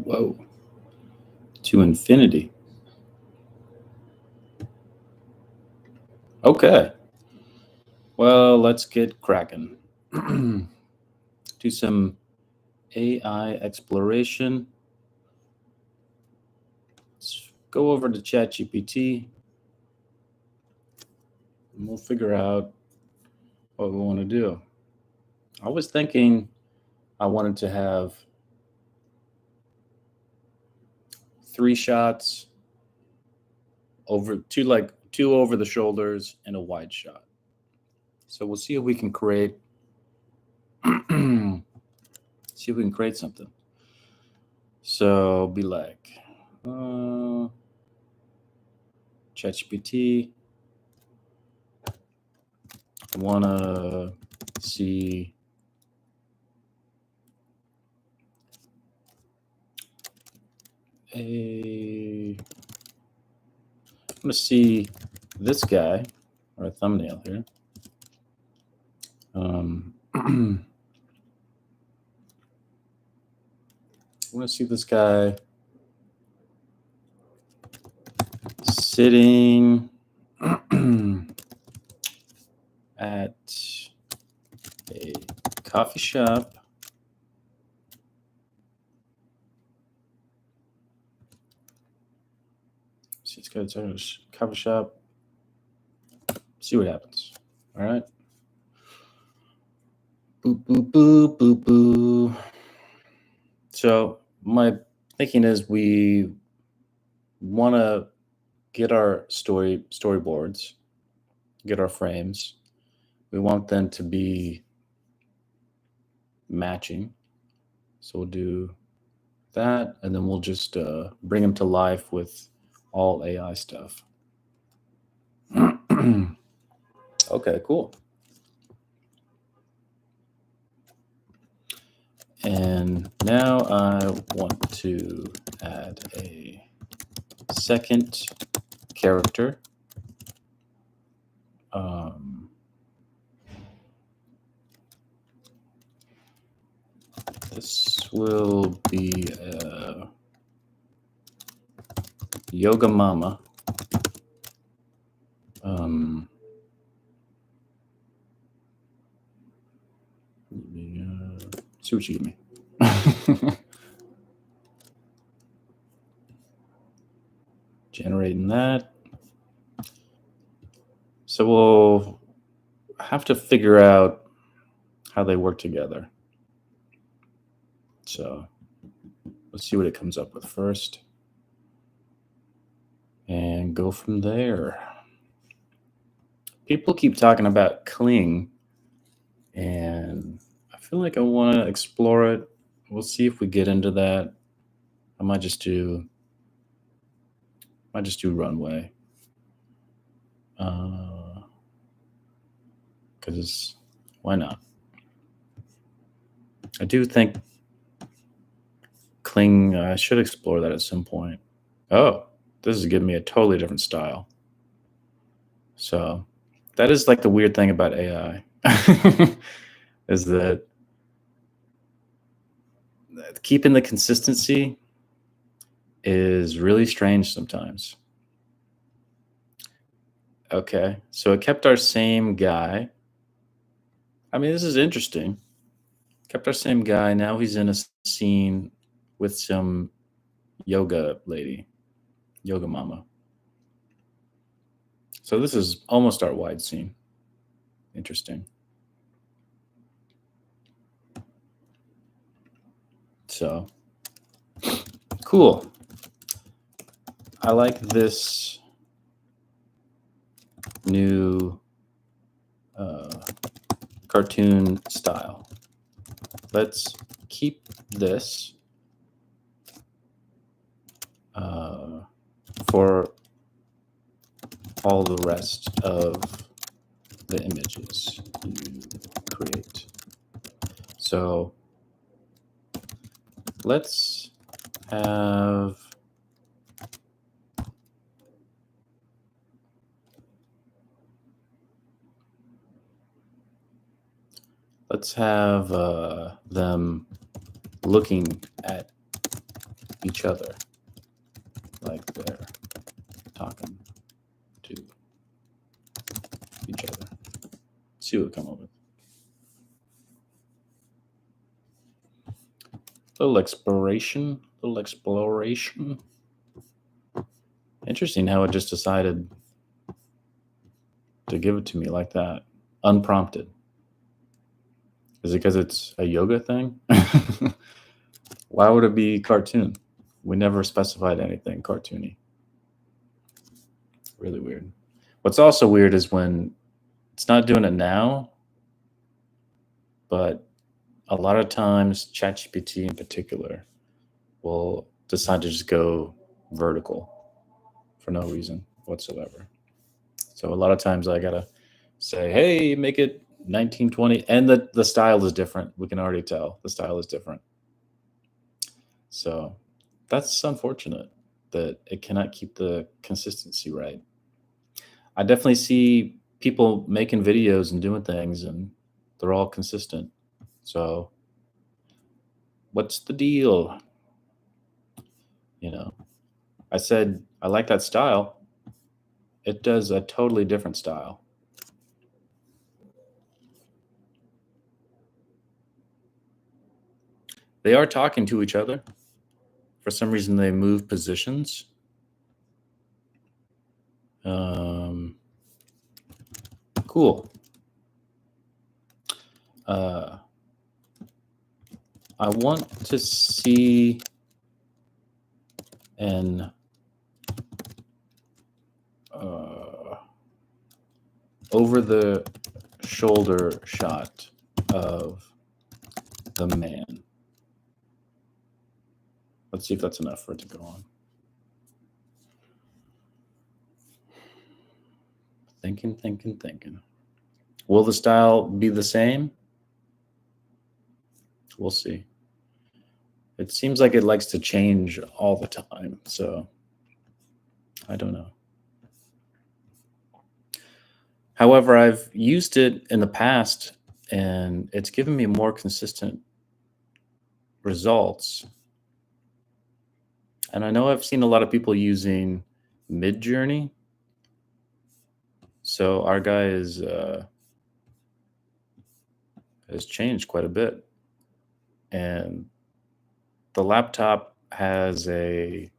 Whoa. To infinity. Okay. Well, let's get cracking. Do some AI exploration. Let's go over to Chatgpt and we'll figure out what we want to do. I was thinking I wanted to have 3 shots over two over the shoulders and a wide shot. So we'll see if we can create something. So be like ChatGPT. I want to see this guy, or a thumbnail here. I want to see this guy sitting at a coffee shop it's got a coffee shop. See what happens. All right. Boop, boop, boop, boop, boop. So my thinking is we want to get our storyboards, get our frames. We want them to be matching. So we'll do that, and then we'll just bring them to life with all AI stuff. Okay, cool. And now I want to add a second character. This will be a yoga mama. See what you give me. Generating that. So we'll have to figure out how they work together. So let's see what it comes up with first and go from there. People keep talking about Kling, and I feel like I want to explore it. We'll see if we get into that. I might just do Runway. Because why not? I do think Kling, I should explore that at some point. Oh, this is giving me a totally different style. So that is like the weird thing about AI is that keeping the consistency is really strange sometimes. Okay, so it kept our same guy. I mean, this is interesting. Kept our same guy. Now he's in a scene with some yoga lady, yoga mama. So this is almost our wide scene. Interesting. So cool. I like this new cartoon style. Let's keep this for all the rest of the images you create. So let's have them looking at each other like they're talking to each other. See what we come up with. Little exploration. Interesting how it just decided to give it to me like that, unprompted. Is it because it's a yoga thing? Why would it be cartoon? We never specified anything cartoony. Really weird. What's also weird is when it's not doing it now, but a lot of times ChatGPT in particular will decide to just go vertical for no reason whatsoever. So a lot of times I gotta say, hey, make it 1920, and the style is different. We can already tell the style is different. So that's unfortunate that it cannot keep the consistency right. I definitely see people making videos and doing things, and they're all consistent. So what's the deal? You know, I said I like that style. It does a totally different style. They are talking to each other. For some reason, they move positions. Cool. I want to see an over the shoulder shot of the man. Let's see if that's enough for it to go on. Thinking. Will the style be the same? We'll see. It seems like it likes to change all the time, so I don't know. However, I've used it in the past, and it's given me more consistent results. And I know I've seen a lot of people using Midjourney. So our guy has changed quite a bit. And the laptop has a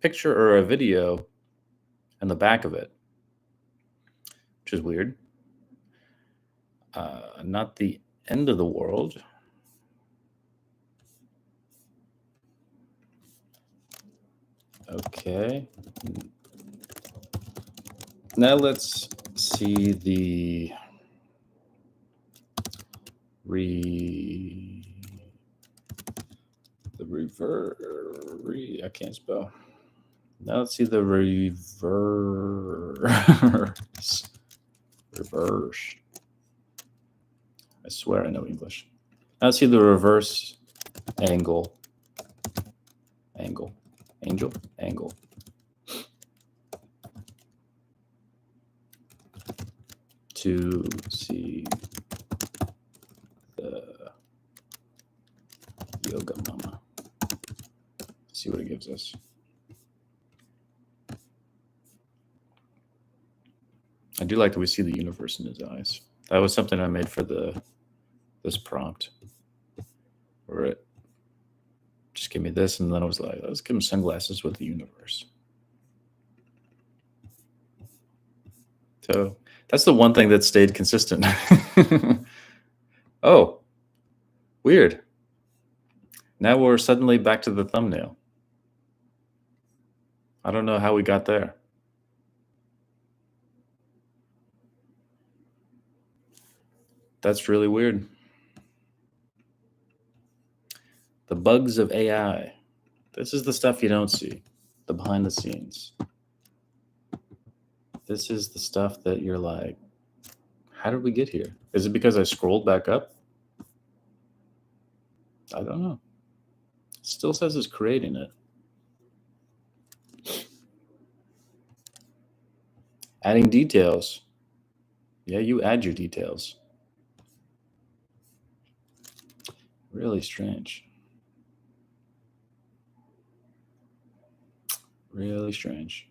picture or a video in the back of it, which is weird. Not the end of the world. Okay. Now let's see the I can't spell. Now let's see the reverse. Reverse. I swear I know English. Now let's see the reverse angle. Angle. To see the yoga mama. See what it gives us. I do like that we see the universe in his eyes. That was something I made for this prompt, where it just give me this, and then I was like, let's give him sunglasses with the universe. So that's the one thing that stayed consistent. Oh, weird. Now we're suddenly back to the thumbnail. I don't know how we got there. That's really weird. bugs of AI. This is the stuff you don't see, the behind the scenes. This is the stuff that you're like, how did we get here? Is it because I scrolled back up? I don't know. It still says it's creating it. Adding details. Yeah, you add your details. Really strange. Really strange.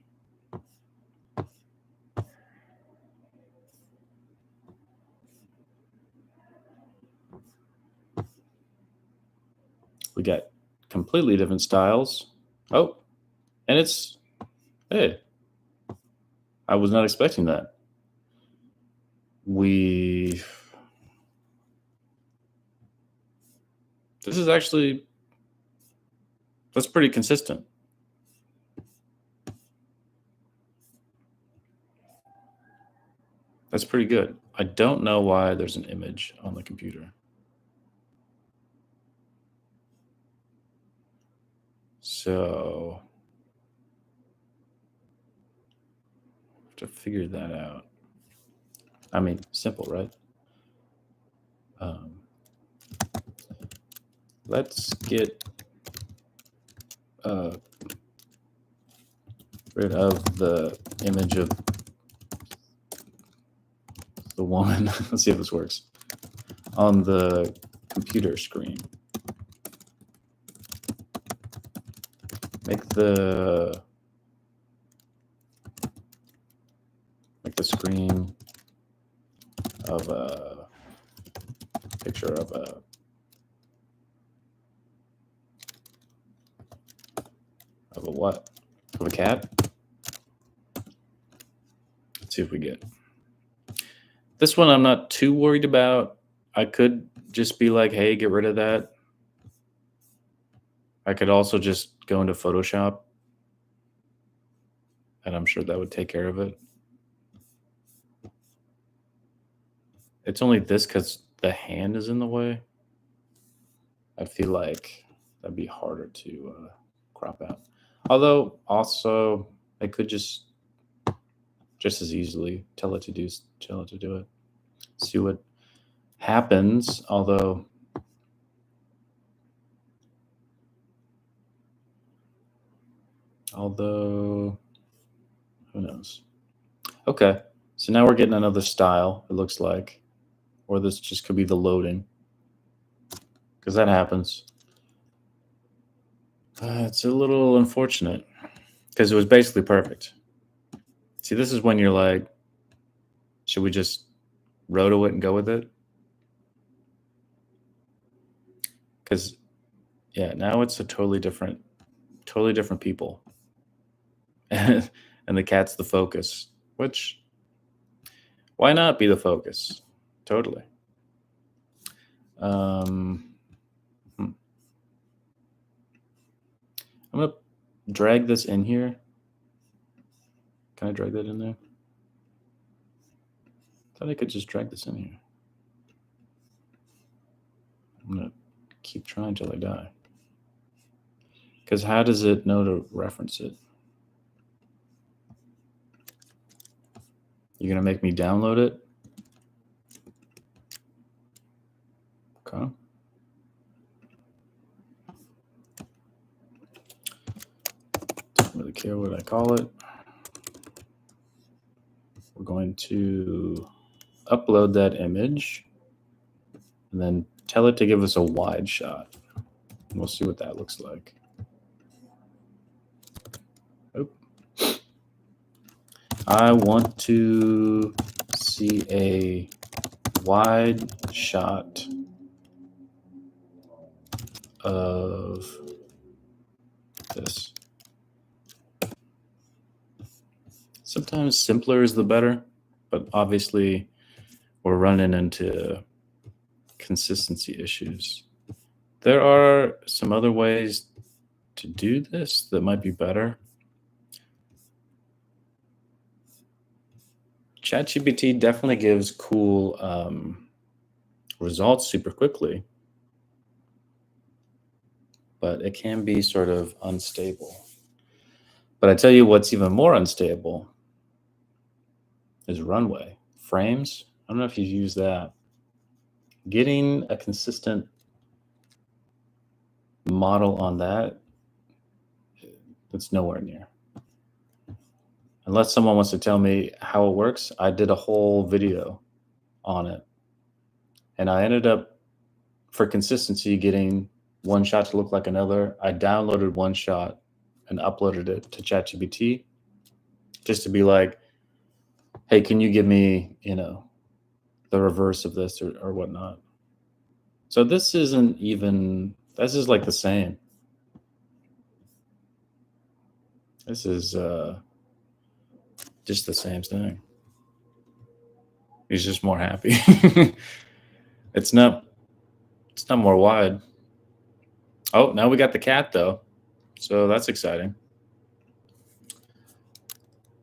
We got completely different styles. Oh, and it's, hey, I was not expecting that. This is actually, that's pretty consistent. That's pretty good. I don't know why there's an image on the computer. So, I have to figure that out. I mean, simple, right? Let's get rid of the image of the woman. Let's see if this works. On the computer screen. Make the screen of a picture of a what? Of a cat? Let's see if we get. This one I'm not too worried about. I could just be like, hey, get rid of that. I could also just go into Photoshop, and I'm sure that would take care of it. It's only this because the hand is in the way. I feel like that'd be harder to crop out. Although, also, I could just as easily tell it to do it. See what happens. Although who knows? Okay, so now we're getting another style. It looks like, or this just could be the loading, because that happens. It's a little unfortunate because it was basically perfect. See, this is when you're like, should we just roto it and go with it? Because, yeah, now it's a totally different people. And the cat's the focus, which, why not be the focus? Totally. I'm going to drag this in here. Can I drag that in there? I thought I could just drag this in here. I'm going to keep trying till I die. Because how does it know to reference it? You're going to make me download it? Okay. Don't really care what I call it. We're going to upload that image and then tell it to give us a wide shot. And we'll see what that looks like. Oh. I want to see a wide shot of this. Sometimes simpler is the better, but obviously we're running into consistency issues. There are some other ways to do this that might be better. Chatgpt definitely gives cool results super quickly. but it can be sort of unstable. But I tell you what's even more unstable is Runway. Frames, I don't know if you've used that. Getting a consistent model on that, it's nowhere near. Unless someone wants to tell me how it works, I did a whole video on it. And I ended up, for consistency, getting one shot to look like another. I downloaded one shot and uploaded it to Chatgpt just to be like, hey, can you give me, the reverse of this or whatnot? So this isn't even, this is like the same. This is just the same thing. He's just more happy. It's not more wide. Oh, now we got the cat though. So that's exciting.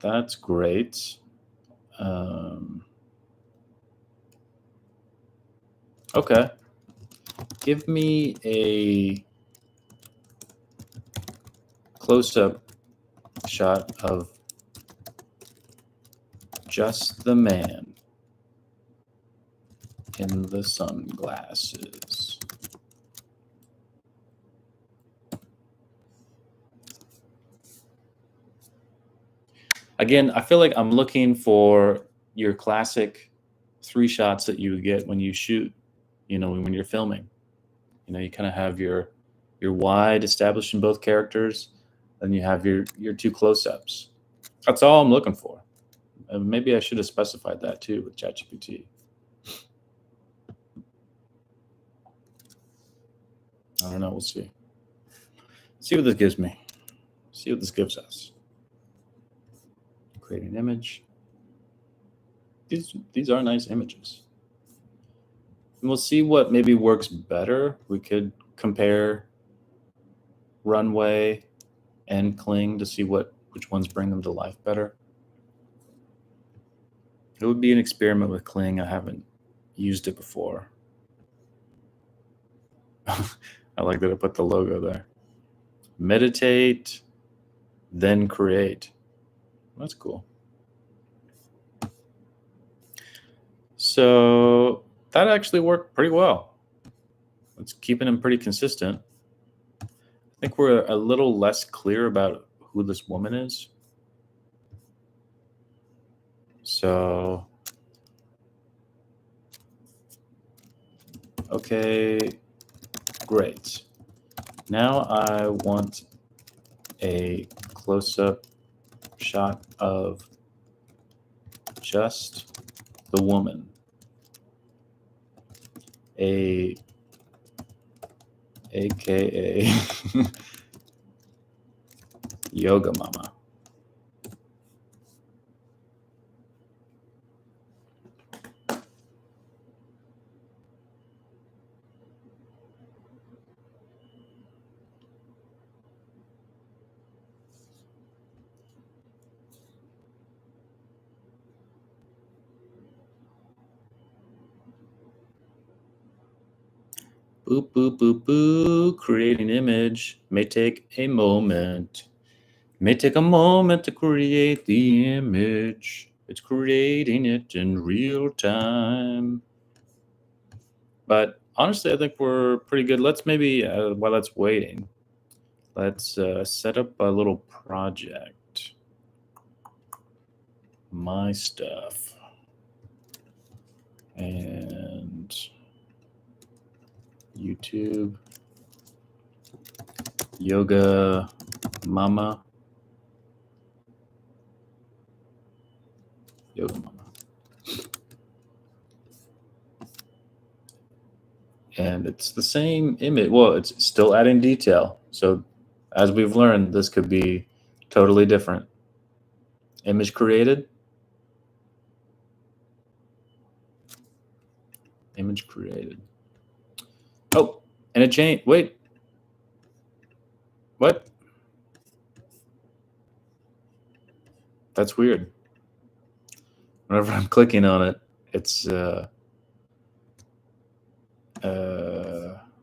That's great. Okay. Give me a close-up shot of just the man in the sunglasses. Again, I feel like I'm looking for your classic 3 shots that you would get when you shoot, when you're filming. You kind of have your wide established in both characters, then you have your 2 close-ups. That's all I'm looking for. Maybe I should have specified that too with ChatGPT. I don't know. We'll see. See what this gives me. See what this gives us. Create an image. These are nice images. And we'll see what maybe works better. We could compare Runway and Kling to see which ones bring them to life better. It would be an experiment with Kling. I haven't used it before. I like that I put the logo there. Meditate, then create. That's cool. So that actually worked pretty well. It's keeping them pretty consistent. I think we're a little less clear about who this woman is. So, okay, great. Now I want a close-up shot of just the woman. AKA Yoga Mama. Boop, boop, boop, boop. Create an image may take a moment. May take a moment to create the image. It's creating it in real time. But honestly, I think we're pretty good. Let's maybe, while that's waiting, let's set up a little project. My stuff. And YouTube. Yoga Mama. Yoga Mama. And it's the same image. Well, it's still adding detail. So as we've learned, this could be totally different. Image created. Image created. Oh, and it changed. Wait. What? That's weird. Whenever I'm clicking on it, it's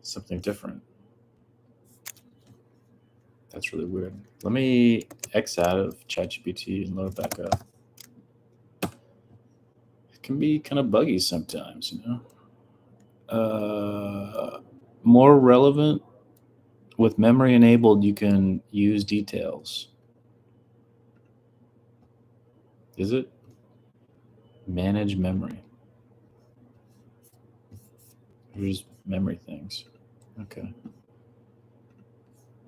something different. That's really weird. Let me X out of ChatGPT and load it back up. It can be kind of buggy sometimes, you know. More relevant with memory enabled, you can use details. Is it? Manage memory. Here's memory things. Okay.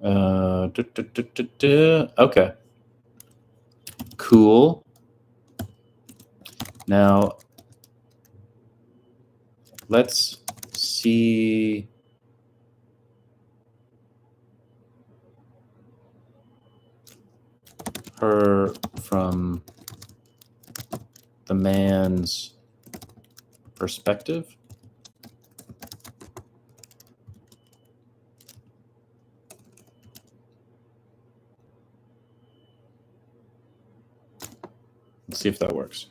Okay. Cool. Now, let's see. Her from the man's perspective. Let's see if that works.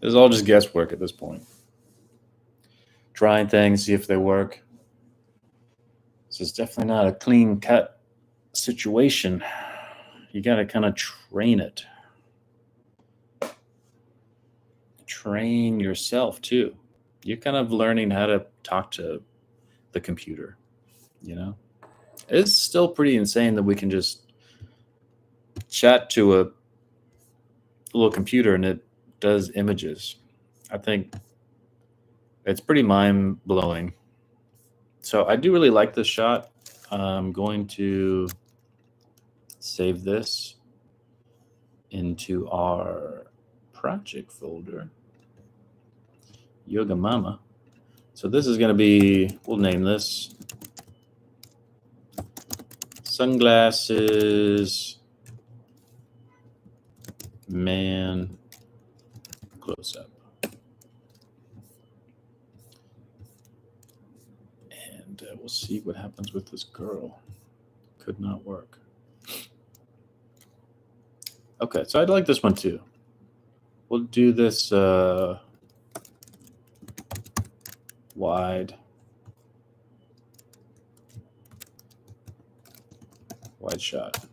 It's all just guesswork at this point. Trying things, see if they work. This is definitely not a clean cut situation. You got to kind of train it. Train yourself too. You're kind of learning how to talk to the computer, you know? It's still pretty insane that we can just chat to a little computer and it does images. I think it's pretty mind blowing. So I do really like this shot. I'm going to save this into our project folder, Yoga Mama. So this is going to be, we'll name this Sunglasses Man Close Up. And we'll see what happens with this girl. Could not work. Okay, so I'd like this one too. We'll do this wide shot.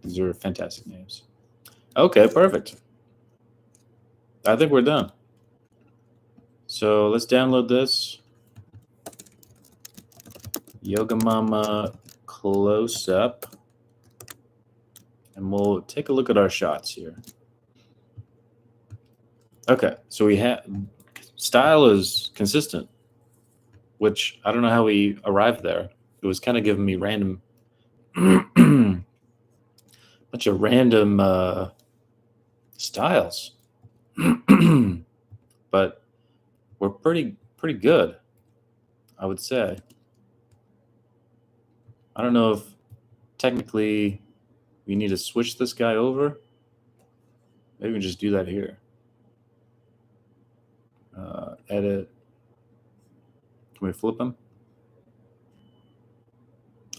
These are fantastic names. Okay, perfect. I think we're done. So let's download this. Yoga Mama Close Up. And we'll take a look at our shots here. Okay, so we have style is consistent, which I don't know how we arrived there. It was kind of giving me random, bunch of random styles, but we're pretty good, I would say. I don't know if technically we need to switch this guy over. Maybe we can just do that here. Edit. Can we flip him?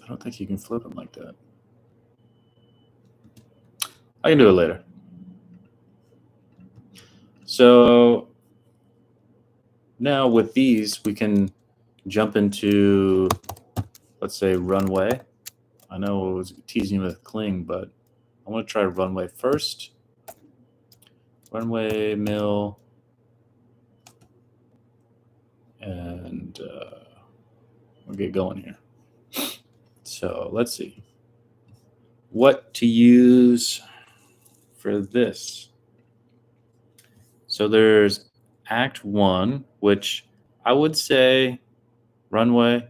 I don't think you can flip him like that. I can do it later. So now with these, we can jump into, let's say, Runway. I know I was teasing with Kling, but I want to try Runway first. Runway mill. And we'll get going here. So let's see what to use for this. So there's Act 1, which I would say Runway,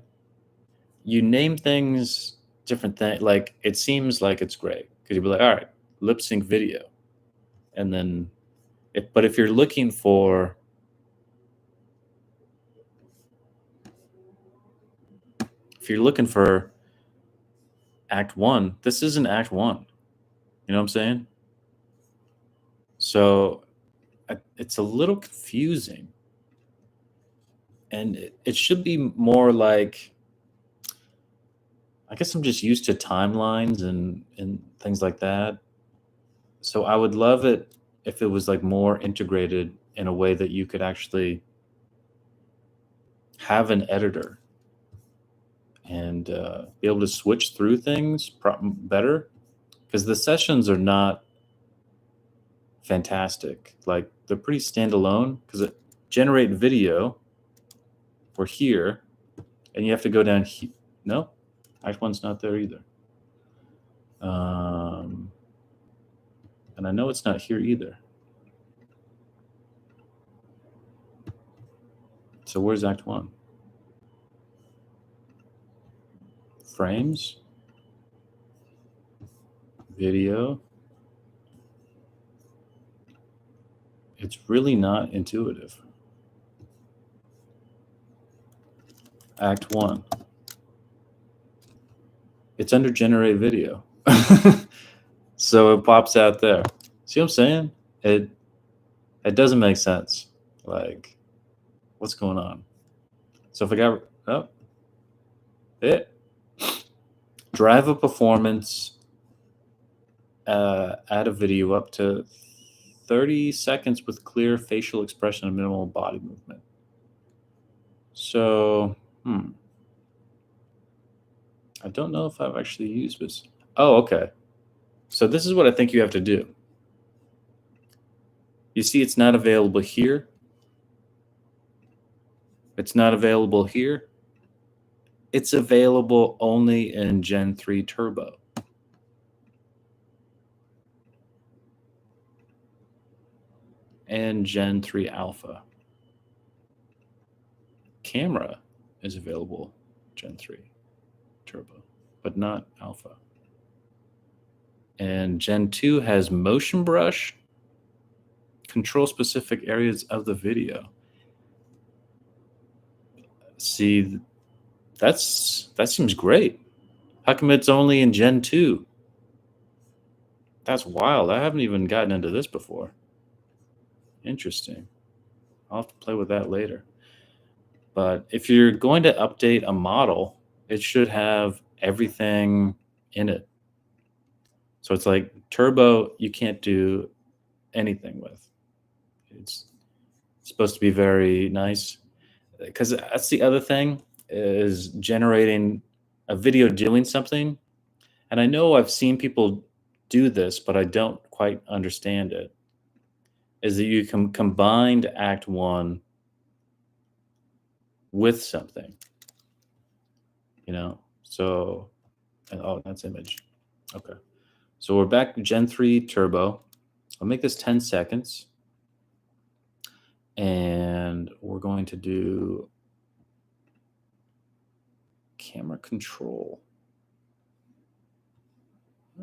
you name things different things. Like it seems like it's great because you'd be like, all right, lip sync video. And then if you're looking for Act 1, this isn't Act 1. You know what I'm saying? So it's a little confusing. And it should be more like, I guess I'm just used to timelines and things like that. So I would love it if it was like more integrated in a way that you could actually have an editor and be able to switch through things better, because the sessions are not fantastic. Like, they're pretty standalone, because it generate video for here, and you have to go down here. No, Act 1's not there either. And I know it's not here either. So where's Act 1? Frames, video. It's really not intuitive. Act 1. It's under generate video. So it pops out there. See what I'm saying? It doesn't make sense. Like, what's going on? So if I got drive a performance, add a video up to 30 seconds with clear facial expression and minimal body movement. So, I don't know if I've actually used this. Oh, okay. So this is what I think you have to do. You see it's not available here. It's not available here. It's available only in Gen 3 Turbo. And Gen 3 Alpha. Camera is available Gen 3 Turbo, but not Alpha. And Gen 2 has motion brush, control specific areas of the video. See, that seems great. How come it's only in Gen 2? That's wild. I haven't even gotten into this before. Interesting. I'll have to play with that later. But if you're going to update a model, it should have everything in it. So it's like Turbo, you can't do anything with. It's supposed to be very nice, because that's the other thing, is generating a video doing something. And I know I've seen people do this, but I don't quite understand it, is that you can combine Act 1 with something, So, oh, that's image. Okay. So we're back to Gen 3 Turbo. I'll make this 10 seconds. And we're going to do camera control.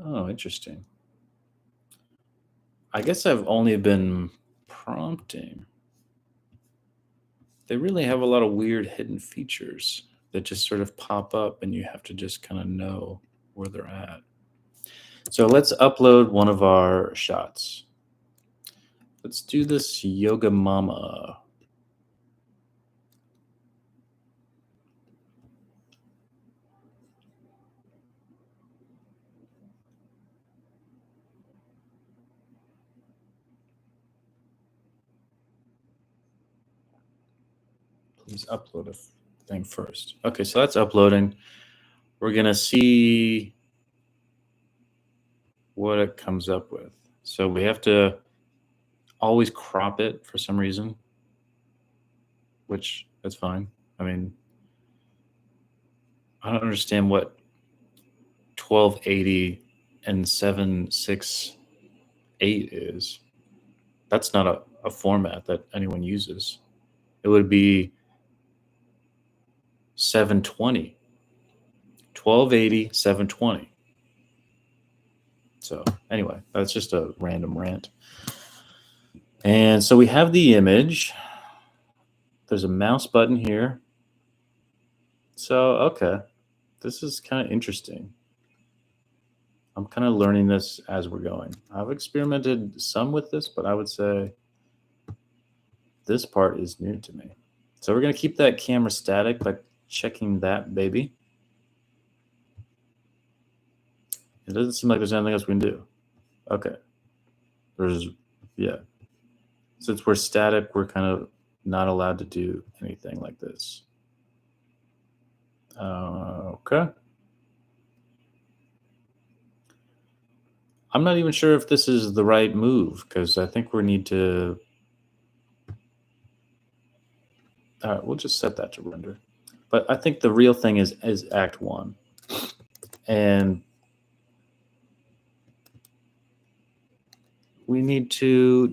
Oh, interesting. I guess I've only been prompting. They really have a lot of weird hidden features that just sort of pop up, and you have to just kind of know where they're at. So let's upload one of our shots. Let's do this yoga mama. Please upload a thing first. Okay, so that's uploading. We're going to see what it comes up with. So we have to always crop it for some reason, which that's fine. I mean, I don't understand what 1280 and 768 is. That's not a format that anyone uses. It would be 720. 1280, 720. So anyway, that's just a random rant. And so we have the image. There's a mouse button here. So, okay. This is kind of interesting. I'm kind of learning this as we're going. I've experimented some with this, but I would say this part is new to me. So we're going to keep that camera static by checking that baby. It doesn't seem like there's anything else we can do. Okay. Yeah. Since we're static, we're kind of not allowed to do anything like this. Okay. I'm not even sure if this is the right move because I think we need to. All right, we'll just set that to render. But I think the real thing is Act 1. And we need to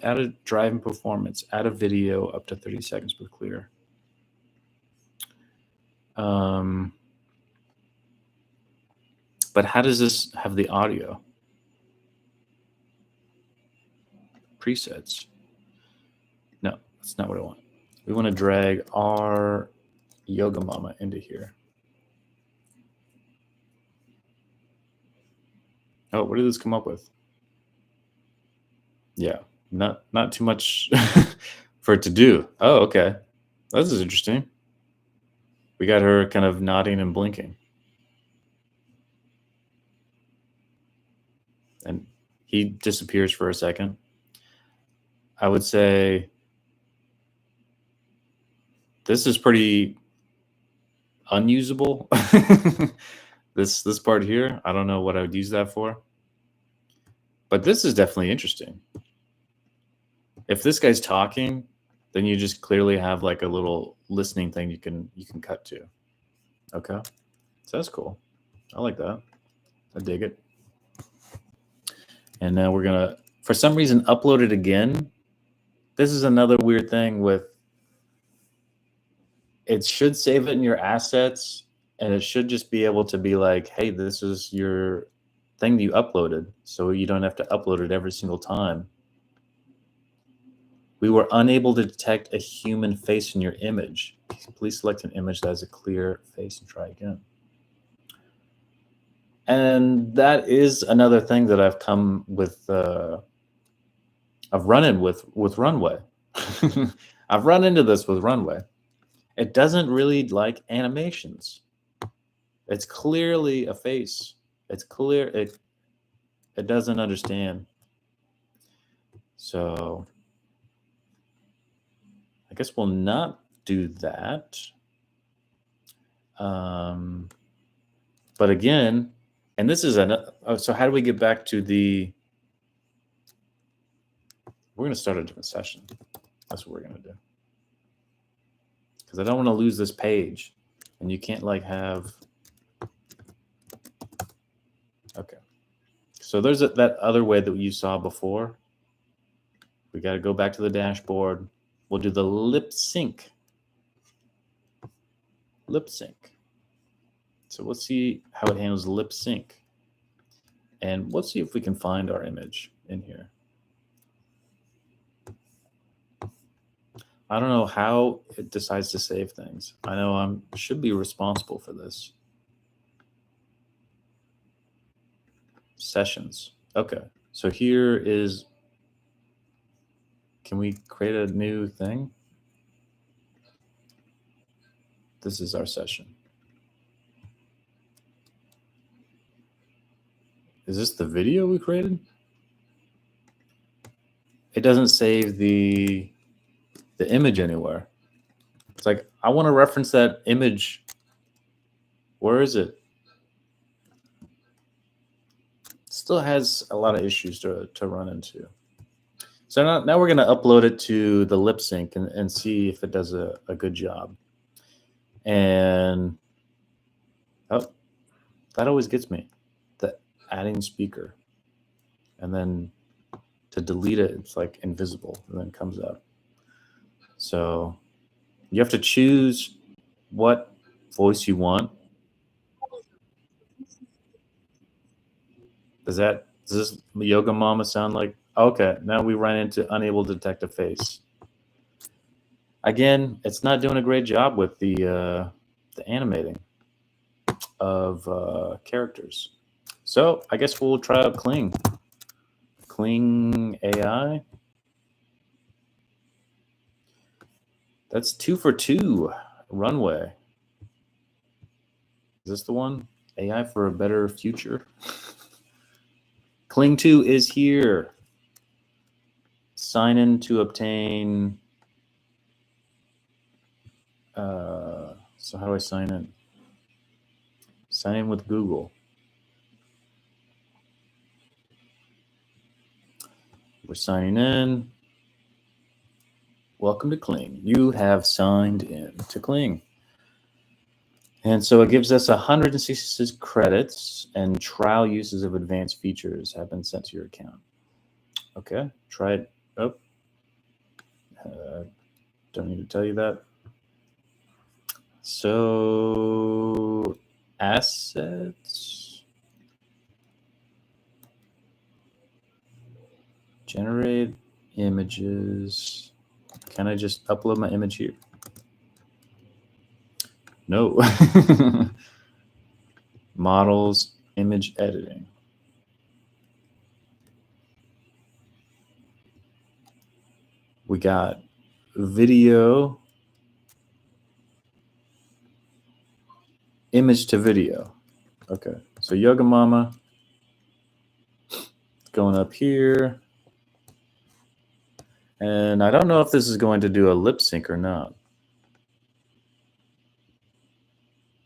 add a driving performance, add a video up to 30 seconds with clear. But how does this have the audio? Presets. No, that's not what I want. We want to drag our yoga mama into here. Oh, what did this come up with? Yeah, not too much for it to do. Oh, okay. This is interesting. We got her kind of nodding and blinking. And he disappears for a second. I would say this is pretty unusable. This part here, I don't know what I would use that for. But this is definitely interesting. If this guy's talking, then you just clearly have like a little listening thing you can cut to. Okay. So that's cool. I like that. I dig it. And now we're gonna, for some reason, upload it again. This is another weird thing with it should save it in your assets, and it should just be able to be like, hey, this is your thing that you uploaded, so you don't have to upload it every single time. We were unable to detect a human face in your image. Please select an image that has a clear face and try again. And that is another thing that I've come with. I've run in with Runway. I've run into this with Runway. It doesn't really like animations. It's clearly a face. It's clear it doesn't understand. So I guess we'll not do that. But again, and this is so how do we get back to the, we're going to start a different session. That's what we're going to do. Because I don't want to lose this page. And you can't like have, okay. So there's that other way that you saw before. We got to go back to the dashboard. We'll do the lip sync. Lip sync. So let's see how it handles lip sync. And let's see if we can find our image in here. I don't know how it decides to save things. I know I should be responsible for this. Sessions. Okay. So here is, can we create a new thing? This is our session. Is this the video we created? It doesn't save the image anywhere. It's like, I want to reference that image. Where is it? Still has a lot of issues to run into. So now we're going to upload it to the lip sync and see if it does a good job. And oh, that always gets me. The adding speaker. And then to delete it, it's like invisible and then it comes up. So you have to choose what voice you want. Does this yoga mama sound like? Okay, now we run into unable to detect a face. Again, it's not doing a great job with the animating of characters. So I guess we'll try out Kling. Kling AI. That's 2 for 2. Runway. Is this the one? AI for a better future. Kling 2 is here. Sign in to obtain So how do I sign in? Sign in with Google. We're signing in. Welcome to Kling. You have signed in to Kling. And so it gives us 166 credits, and trial uses of advanced features have been sent to your account. Okay, try it. Oh, don't need to tell you that. So, assets, generate images. Can I just upload my image here? No. Models, image editing. We got video, image to video. Okay, so Yoga Mama going up here. And I don't know if this is going to do a lip sync or not.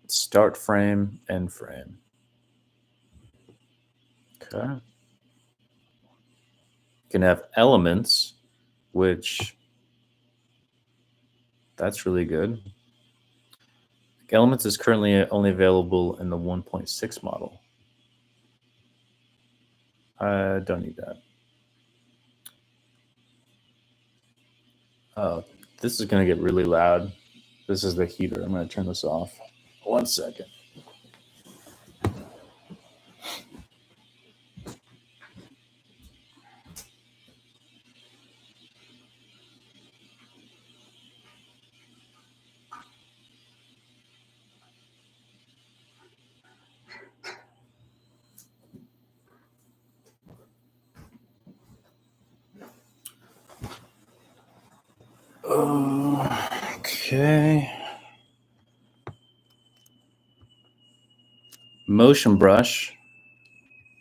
Start frame, end frame. Okay. You can have elements, which that's really good. Elements is currently only available in the 1.6 model. I don't need that. Oh, this is going to get really loud. This is the heater. I'm going to turn this off. 1 second. Okay. Motion brush,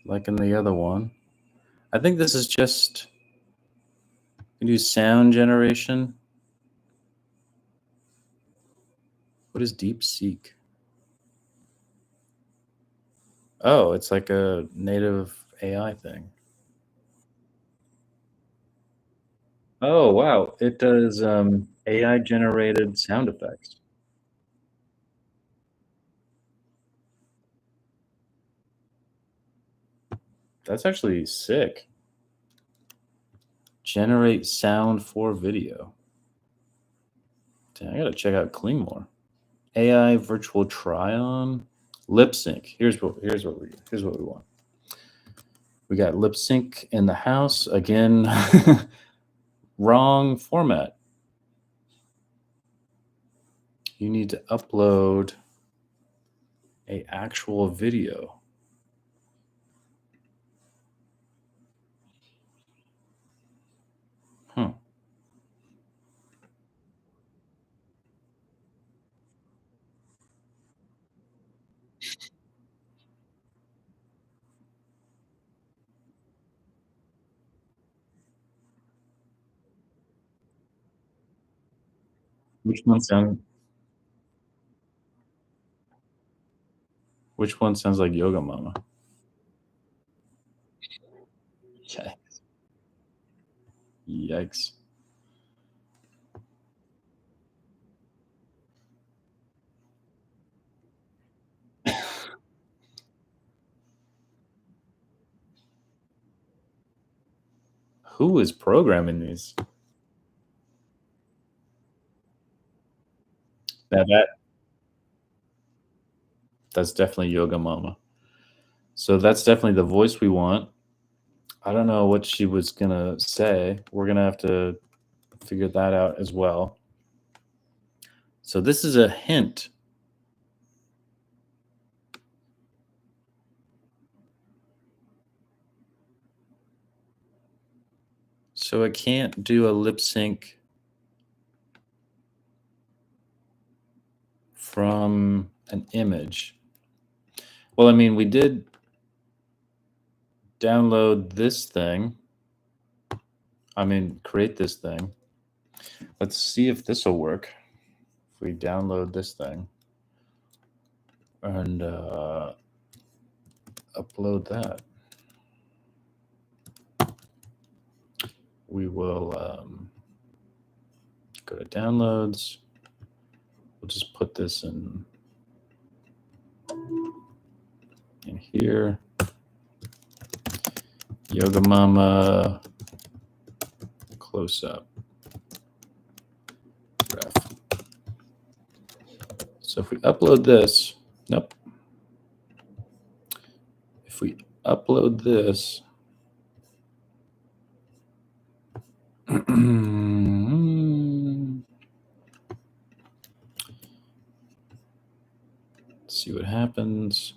like in the other one. I think this is just, you do sound generation. What is DeepSeek? Oh, it's like a native AI thing. Oh, wow. It does AI generated sound effects. That's actually sick. Generate sound for video. Damn, I gotta check out Kling more. AI virtual try on, lip sync. Here's what we want. We got lip sync in the house again. Wrong format. You need to upload a actual video. Huh. Which one sound? Which one sounds like Yoga Mama? Okay. Yikes. Who is programming these? Now that's definitely Yoga Mama. So that's definitely the voice we want. I don't know what she was gonna say. We're gonna have to figure that out as well. So this is a hint. So it can't do a lip sync from an image. Well, I mean, we did download this thing. I mean, create this thing. Let's see if this will work. If we download this thing. and upload that. We will go to downloads. We'll just put this in here. Yoga Mama close up. Ref. So if we upload this, nope. If we upload this, see what happens.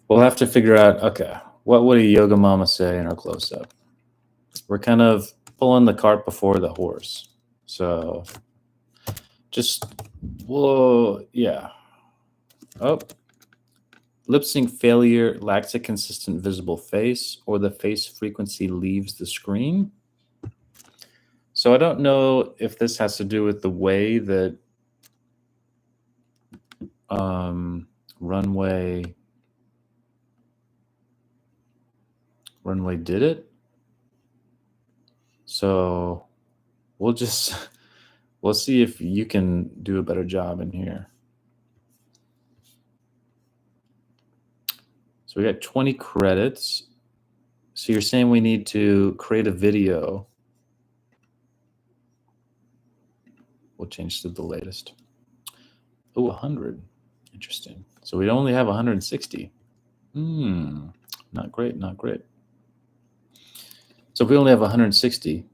We'll have to figure out, okay, what would a yoga mama say in our close-up? We're kind of pulling the cart before the horse. So just, whoa, yeah. Oh, lip sync failure, lacks a consistent visible face, or the face frequency leaves the screen. So I don't know if this has to do with the way that Runway did it. So we'll see if you can do a better job in here. So we got 20 credits. So you're saying we need to create a video. We'll change to the latest. Oh, 100. Interesting. So we only have 160. Not great, not great. So if we only have 160,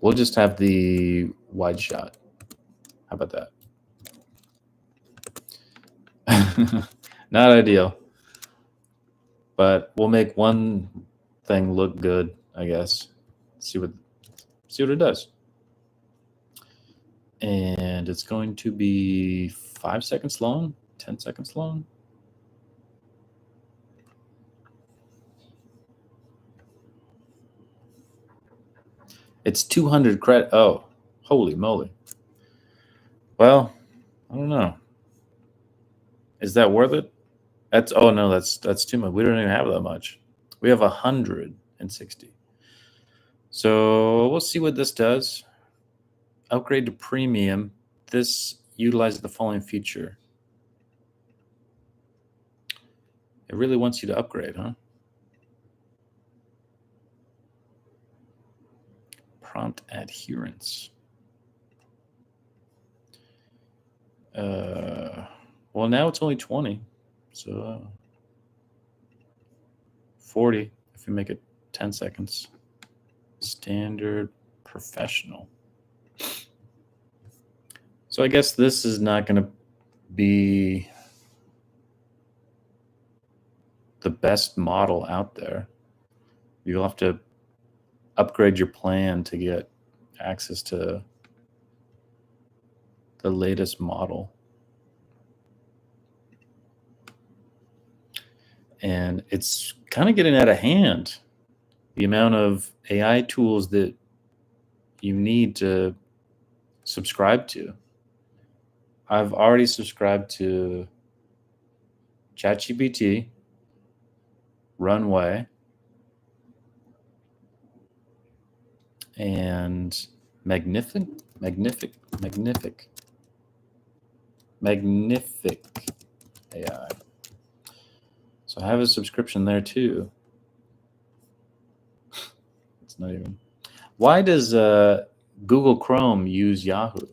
we'll just have the wide shot. How about that? Not ideal. But we'll make one thing look good, I guess. See what it does. And it's going to be 5 seconds long, 10 seconds long. It's 200 credit. Oh, holy moly. Well, I don't know. Is that worth it? That's too much. We don't even have that much. We have 160. So we'll see what this does. Upgrade to premium. This utilizes the following feature. It really wants you to upgrade, huh? Prompt adherence. Well, now it's only 20. So 40 if we make it 10 seconds. Standard, professional. So I guess this is not going to be the best model out there. You'll have to upgrade your plan to get access to the latest model. And it's kind of getting out of hand. The amount of AI tools that you need to subscribe to. I've already subscribed to Chatgpt, Runway, and Magnific AI. So I have a subscription there too. It's not even. Why does Google Chrome use Yahoo?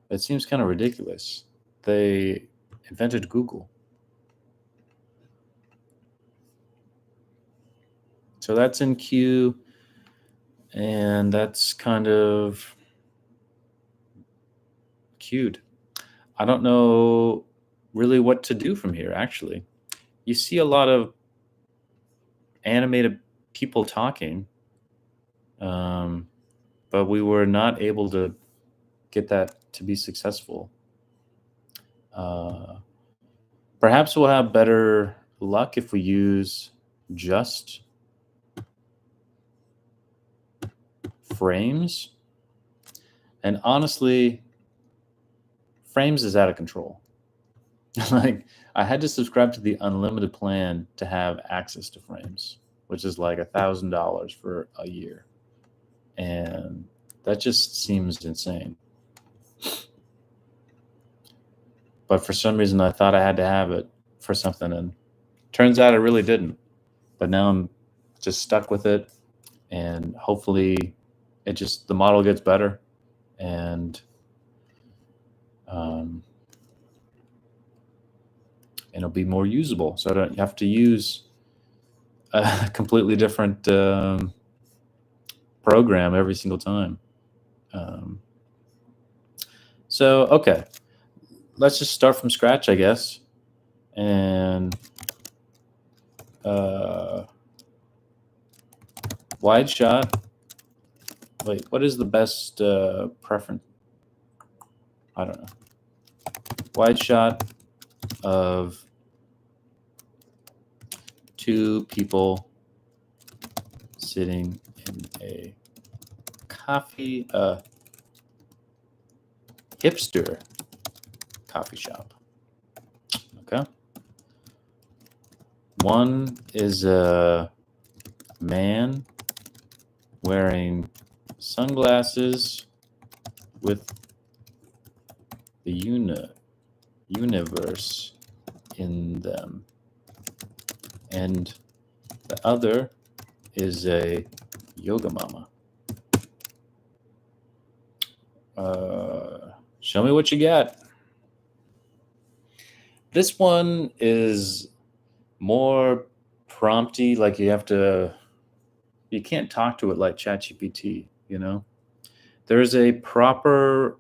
It seems kind of ridiculous. They invented Google. So that's in queue, and that's kind of queued. I don't know really what to do from here, actually. You see a lot of animated people talking, but we were not able to get that to be successful. Perhaps we'll have better luck if we use just frames. And honestly, Frames is out of control. Like, I had to subscribe to the unlimited plan to have access to Frames, which is like $1,000 for a year, and that just seems insane. But for some reason, I thought I had to have it for something, and turns out I really didn't. But now I'm just stuck with it, and hopefully, the model gets better, and it'll be more usable. So I don't have to use a completely different program every single time. So okay, let's just start from scratch, I guess. And wide shot. Wait, what is the best preference? I don't know. Wide shot of two people sitting in a hipster coffee shop. Okay. One is a man wearing sunglasses with the universe in them, and the other is a yoga mama. Show me what you got. This one is more prompty, like you can't talk to it like Chatgpt, you know? There's a proper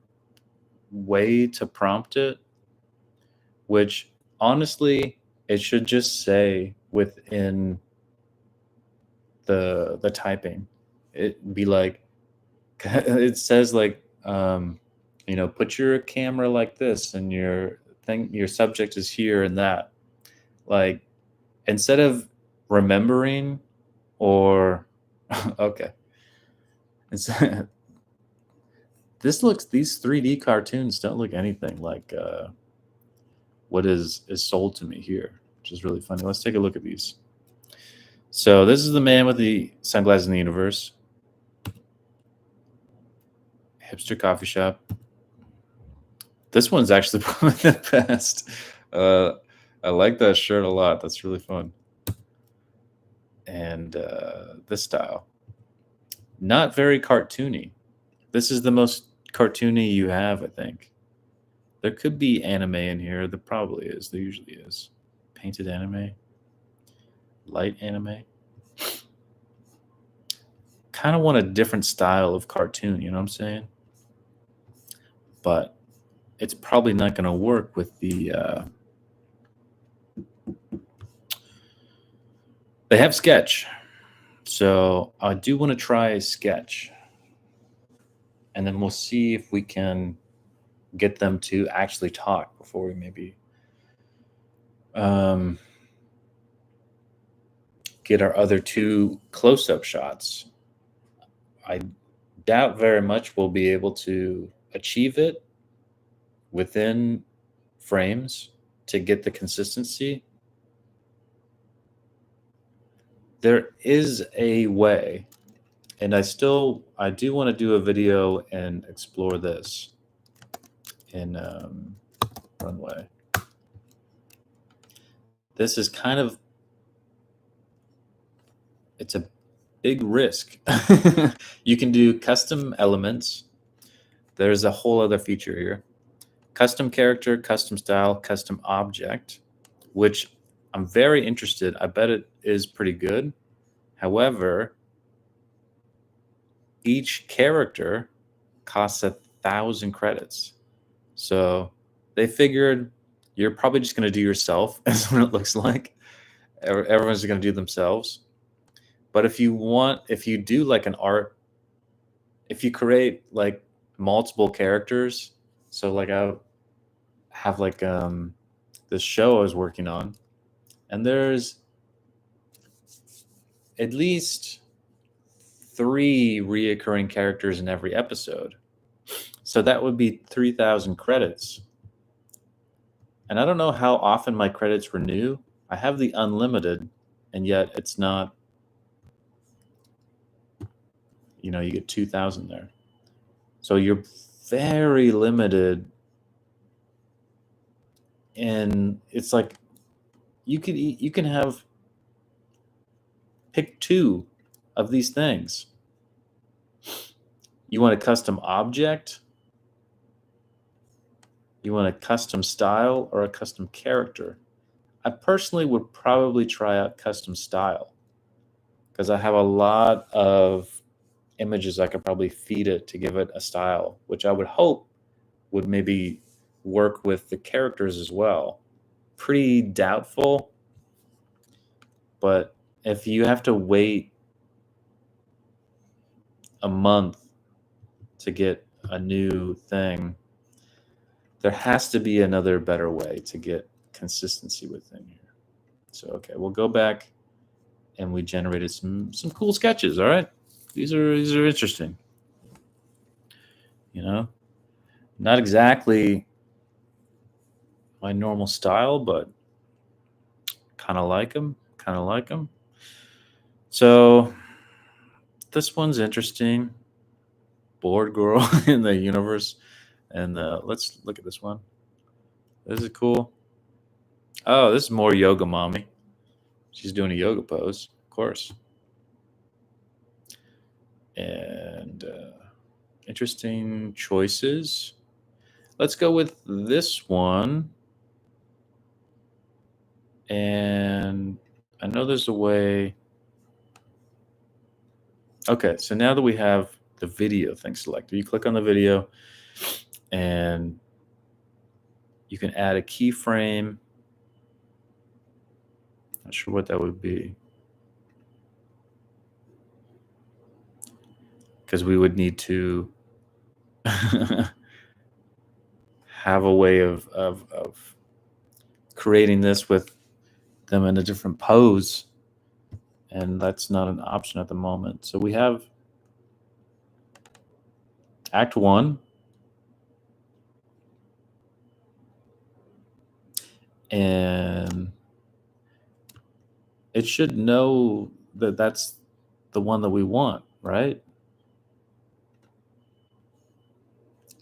way to prompt it, which honestly, it should just say within the typing. It'd be like, it says like, put your camera like this, and your subject is here and that. Like, instead of remembering or okay, it's these 3D cartoons don't look anything like what is sold to me here, which is really funny. Let's take a look at these. So this is the man with the sunglasses in the universe. Hipster coffee shop. This one's actually probably the best. I like that shirt a lot. That's really fun. And this style. Not very cartoony. This is the most cartoony you have, I think. There could be anime in here. There probably is. There usually is. Painted anime. Light anime. Kind of want a different style of cartoon, you know what I'm saying? But it's probably not going to work with the... They have Sketch. So I do want to try Sketch. And then we'll see if we can get them to actually talk before we maybe get our other two close-up shots. I doubt very much we'll be able to achieve it within frames to get the consistency. There is a way, and I do want to do a video and explore this in Runway. This is it's a big risk. You can do custom elements. There's a whole other feature here. Custom character, custom style, custom object, which I'm very interested. I bet it is pretty good. However, each character costs 1,000 credits. So they figured you're probably just going to do yourself, is what it looks like. Everyone's going to do themselves. But if you do like an art, if you create like multiple characters, so like I have like this show I was working on, and there's at least 3 reoccurring characters in every episode. So that would be 3,000 credits And I don't know how often my credits renew. I have the unlimited, and yet it's not, you get 2,000 there. So you're very limited. And it's like you can have pick two of these things. You want a custom object, you want a custom style, or a custom character. I personally would probably try out custom style because I have a lot of images I could probably feed it to give it a style, which I would hope would maybe work with the characters as well. Pretty doubtful, but if you have to wait a month to get a new thing, there has to be another better way to get consistency within here. So, okay, we'll go back and we generated some cool sketches. All right, these are interesting. Not exactly my normal style, but kind of like them. Kind of like them. So this one's interesting. Bored girl in the universe, and let's look at this one. This is cool. Oh, this is more yoga mommy. She's doing a yoga pose, of course. And interesting choices. Let's go with this one. And I know there's a way. Okay, so now that we have the video thing selected, you click on the video and you can add a keyframe. Not sure what that would be, because we would need to have a way of creating this with them in a different pose, and that's not an option at the moment. So we have Act 1, and it should know that that's the one that we want, right?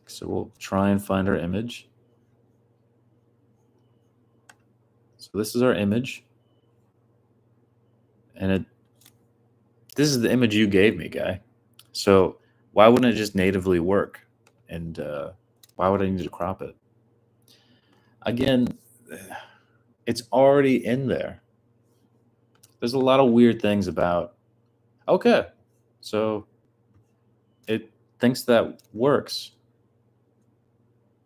So we'll try and find our image. So this is our image, and this is the image you gave me, guy. So why wouldn't it just natively work? And why would I need to crop it? Again, it's already in there. There's a lot of weird things about. Okay, so it thinks that works.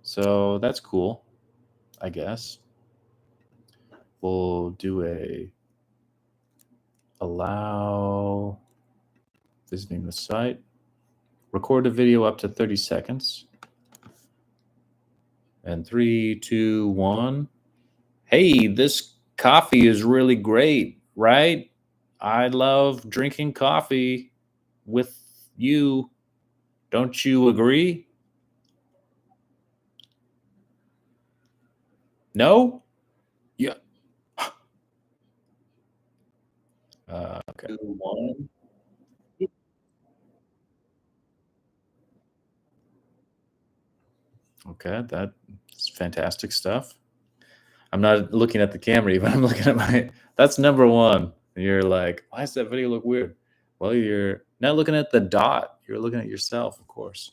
So that's cool, I guess. We'll do a allow visiting the site. Record a video up to 30 seconds. And 3, 2, 1. Hey, this coffee is really great, right? I love drinking coffee with you. Don't you agree? No? Yeah. Okay. 2, 1. Okay, that's fantastic stuff. I'm not looking at the camera even. I'm looking at that's number one. And you're like, why does that video look weird? Well, you're not looking at the dot. You're looking at yourself, of course.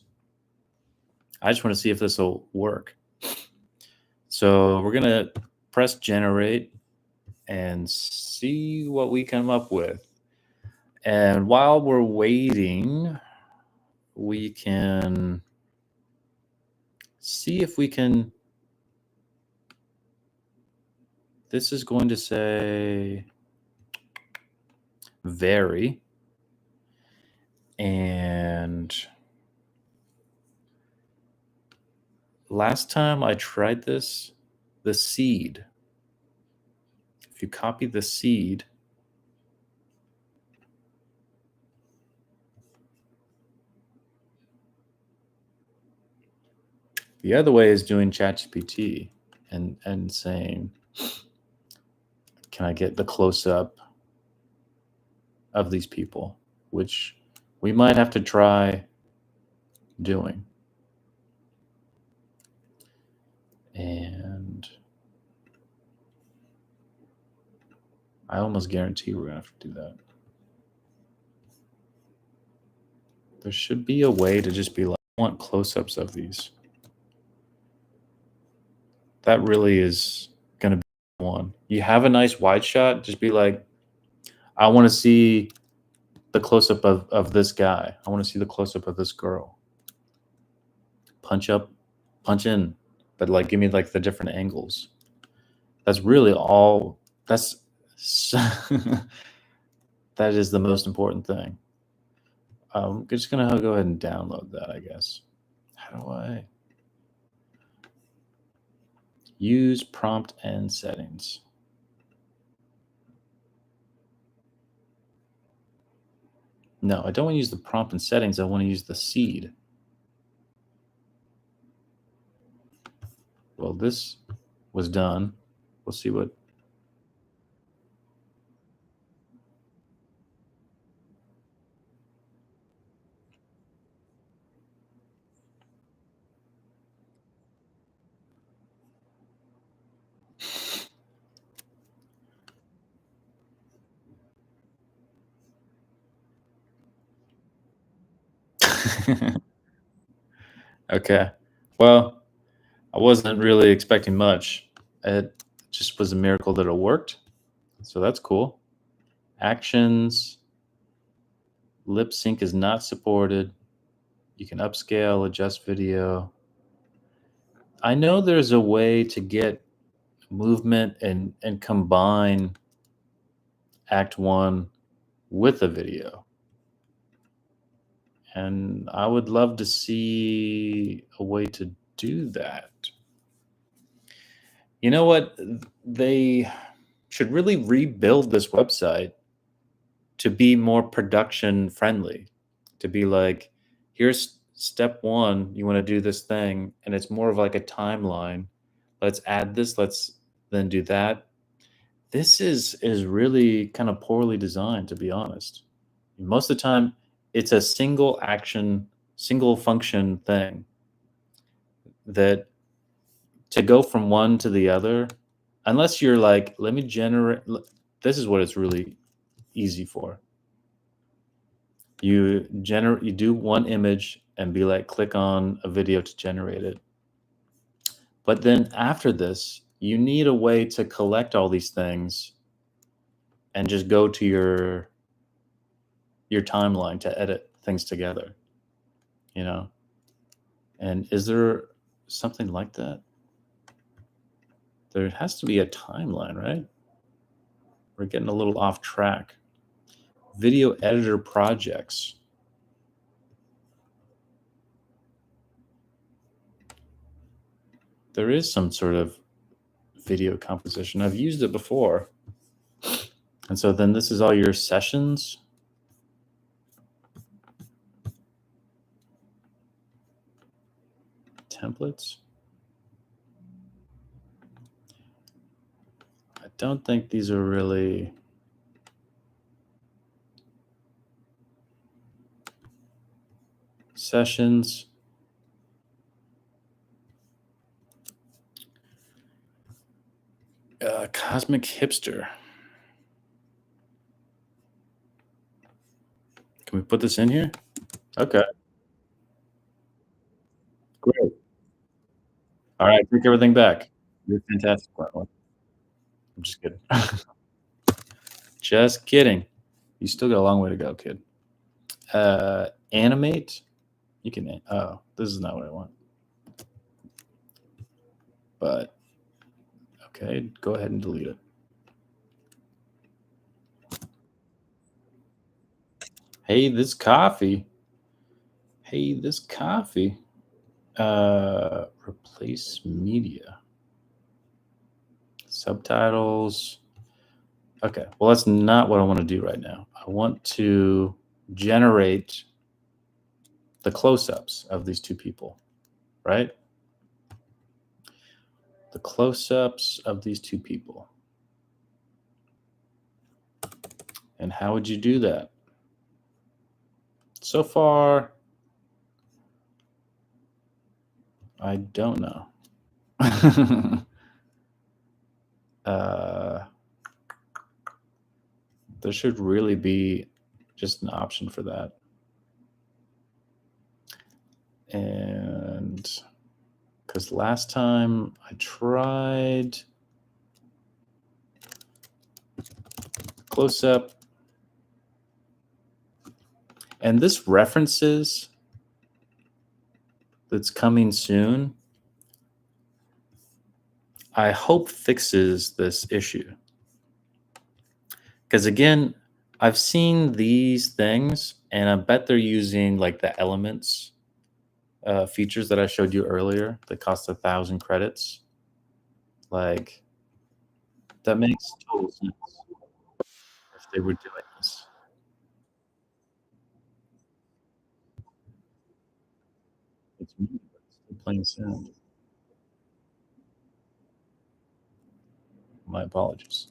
I just want to see if this will work. So we're going to press generate and see what we come up with. And while we're waiting, we can see if we can. This is going to say vary. And last time I tried this, the seed. If you copy the seed, the other way is doing Chatgpt, and saying, can I get the close up of these people, which we might have to try doing. And I almost guarantee we're gonna have to do that. There should be a way to just be like, I want close-ups of these. That really is gonna be one. You have a nice wide shot, just be like, I want to see the close-up of this guy. I want to see the close-up of this girl. Punch up, punch in, but like give me like the different angles. That's really all. That's that is the most important thing. I'm just gonna go ahead and download that, I guess. How do I use prompt and settings? No, I don't want to use the prompt and settings. I want to use the seed. Well, this was done. We'll see what. Okay. Well, I wasn't really expecting much. It just was a miracle that it worked. So that's cool. Actions, lip sync is not supported. You can upscale, adjust video. I know there's a way to get movement and combine act one with a video. And I would love to see a way to do that. You know what? They should really rebuild this website to be more production friendly, to be like, here's step one, you want to do this thing, and it's more of like a timeline. Let's add this, let's then do that. This is really kind of poorly designed, to be honest. Most of the time, it's a single action, single function thing that to go from one to the other, unless you're like, let me generate, this is what it's really easy for. You do one image and be like, click on a video to generate it. But then after this, you need a way to collect all these things and just go to your timeline to edit things together, you know? And is there something like that? There has to be a timeline, right? We're getting a little off track. Video editor projects. There is some sort of video composition. I've used it before. And so then this is all your sessions. Templates. I don't think these are really sessions. Cosmic Hipster. Can we put this in here? Okay, great. All right, take everything back. You're fantastic, Runway. I'm just kidding. Just kidding. You still got a long way to go, kid. Animate. You can. Oh, this is not what I want. But okay, go ahead and delete it. Hey, this coffee. Hey, this coffee. Replace media. Subtitles. Okay, well, that's not what I want to do right now. I want to generate the close-ups of these two people, right? the close-ups of these two people. And how would you do that? So far, I don't know. uh, there should really be just an option for that. And because last time I tried close up, and this references that's coming soon, I hope fixes this issue. Because again, I've seen these things, and I bet they're using like the elements features that I showed you earlier that cost 1,000 credits. Like, that makes total sense if they were doing this. It's me, but it's still playing sound. My apologies.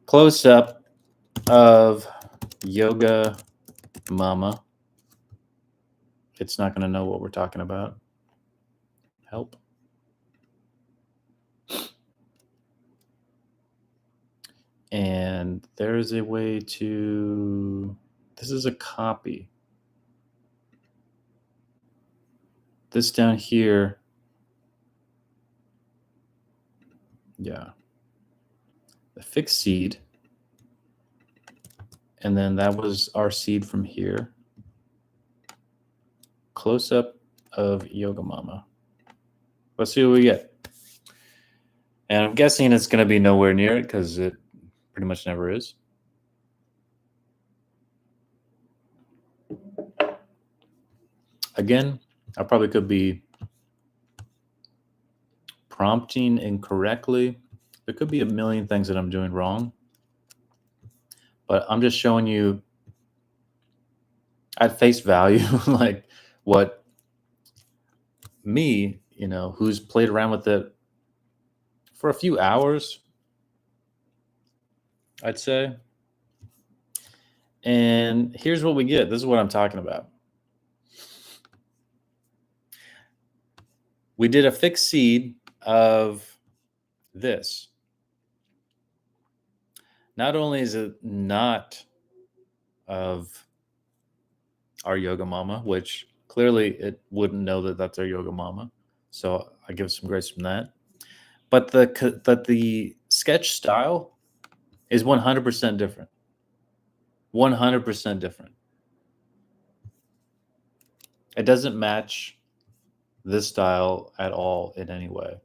Close up of Yoga Mama. It's not going to know what we're talking about. Help. And there is a way to. This is a copy. This down here. Yeah. The fixed seed. And then that was our seed from here. Close up of Yoga Mama. Let's see what we get. And I'm guessing it's going to be nowhere near it because it pretty much never is. Again, I probably could be prompting incorrectly. There could be a million things that I'm doing wrong. But I'm just showing you at face value, like what me, who's played around with it for a few hours, I'd say. And here's what we get. This is what I'm talking about. We did a fixed seed of this. Not only is it not of our Yoga Mama, which clearly it wouldn't know that that's our Yoga Mama, so I give some grace from that. But the sketch style is 100% different. 100% different. It doesn't match this style at all in any way.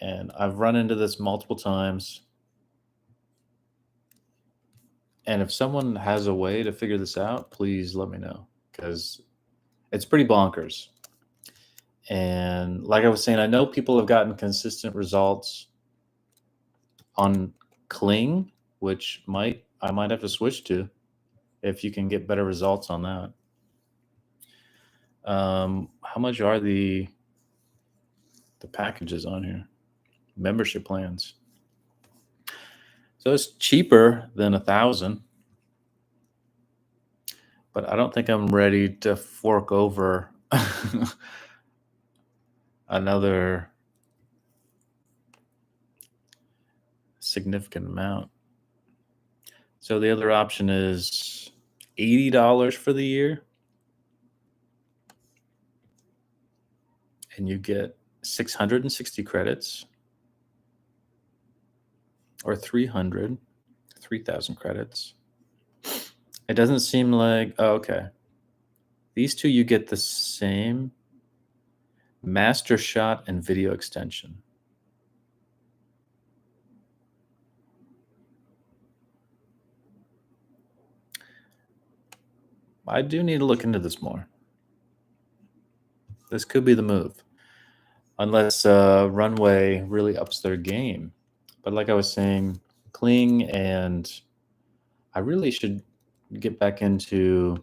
And I've run into this multiple times. And if someone has a way to figure this out, please let me know, because it's pretty bonkers. And like I was saying, I know people have gotten consistent results on Kling, which I might have to switch to if you can get better results on that. How much are the packages on here? Membership plans. So it's cheaper than 1,000, but I don't think I'm ready to fork over another significant amount. So the other option is $80 for the year, and you get 660 credits, or 3,000 credits. It doesn't seem like, oh, okay. These two, you get the same master shot and video extension. I do need to look into this more. This could be the move, unless Runway really ups their game. But like I was saying, Kling, and I really should get back into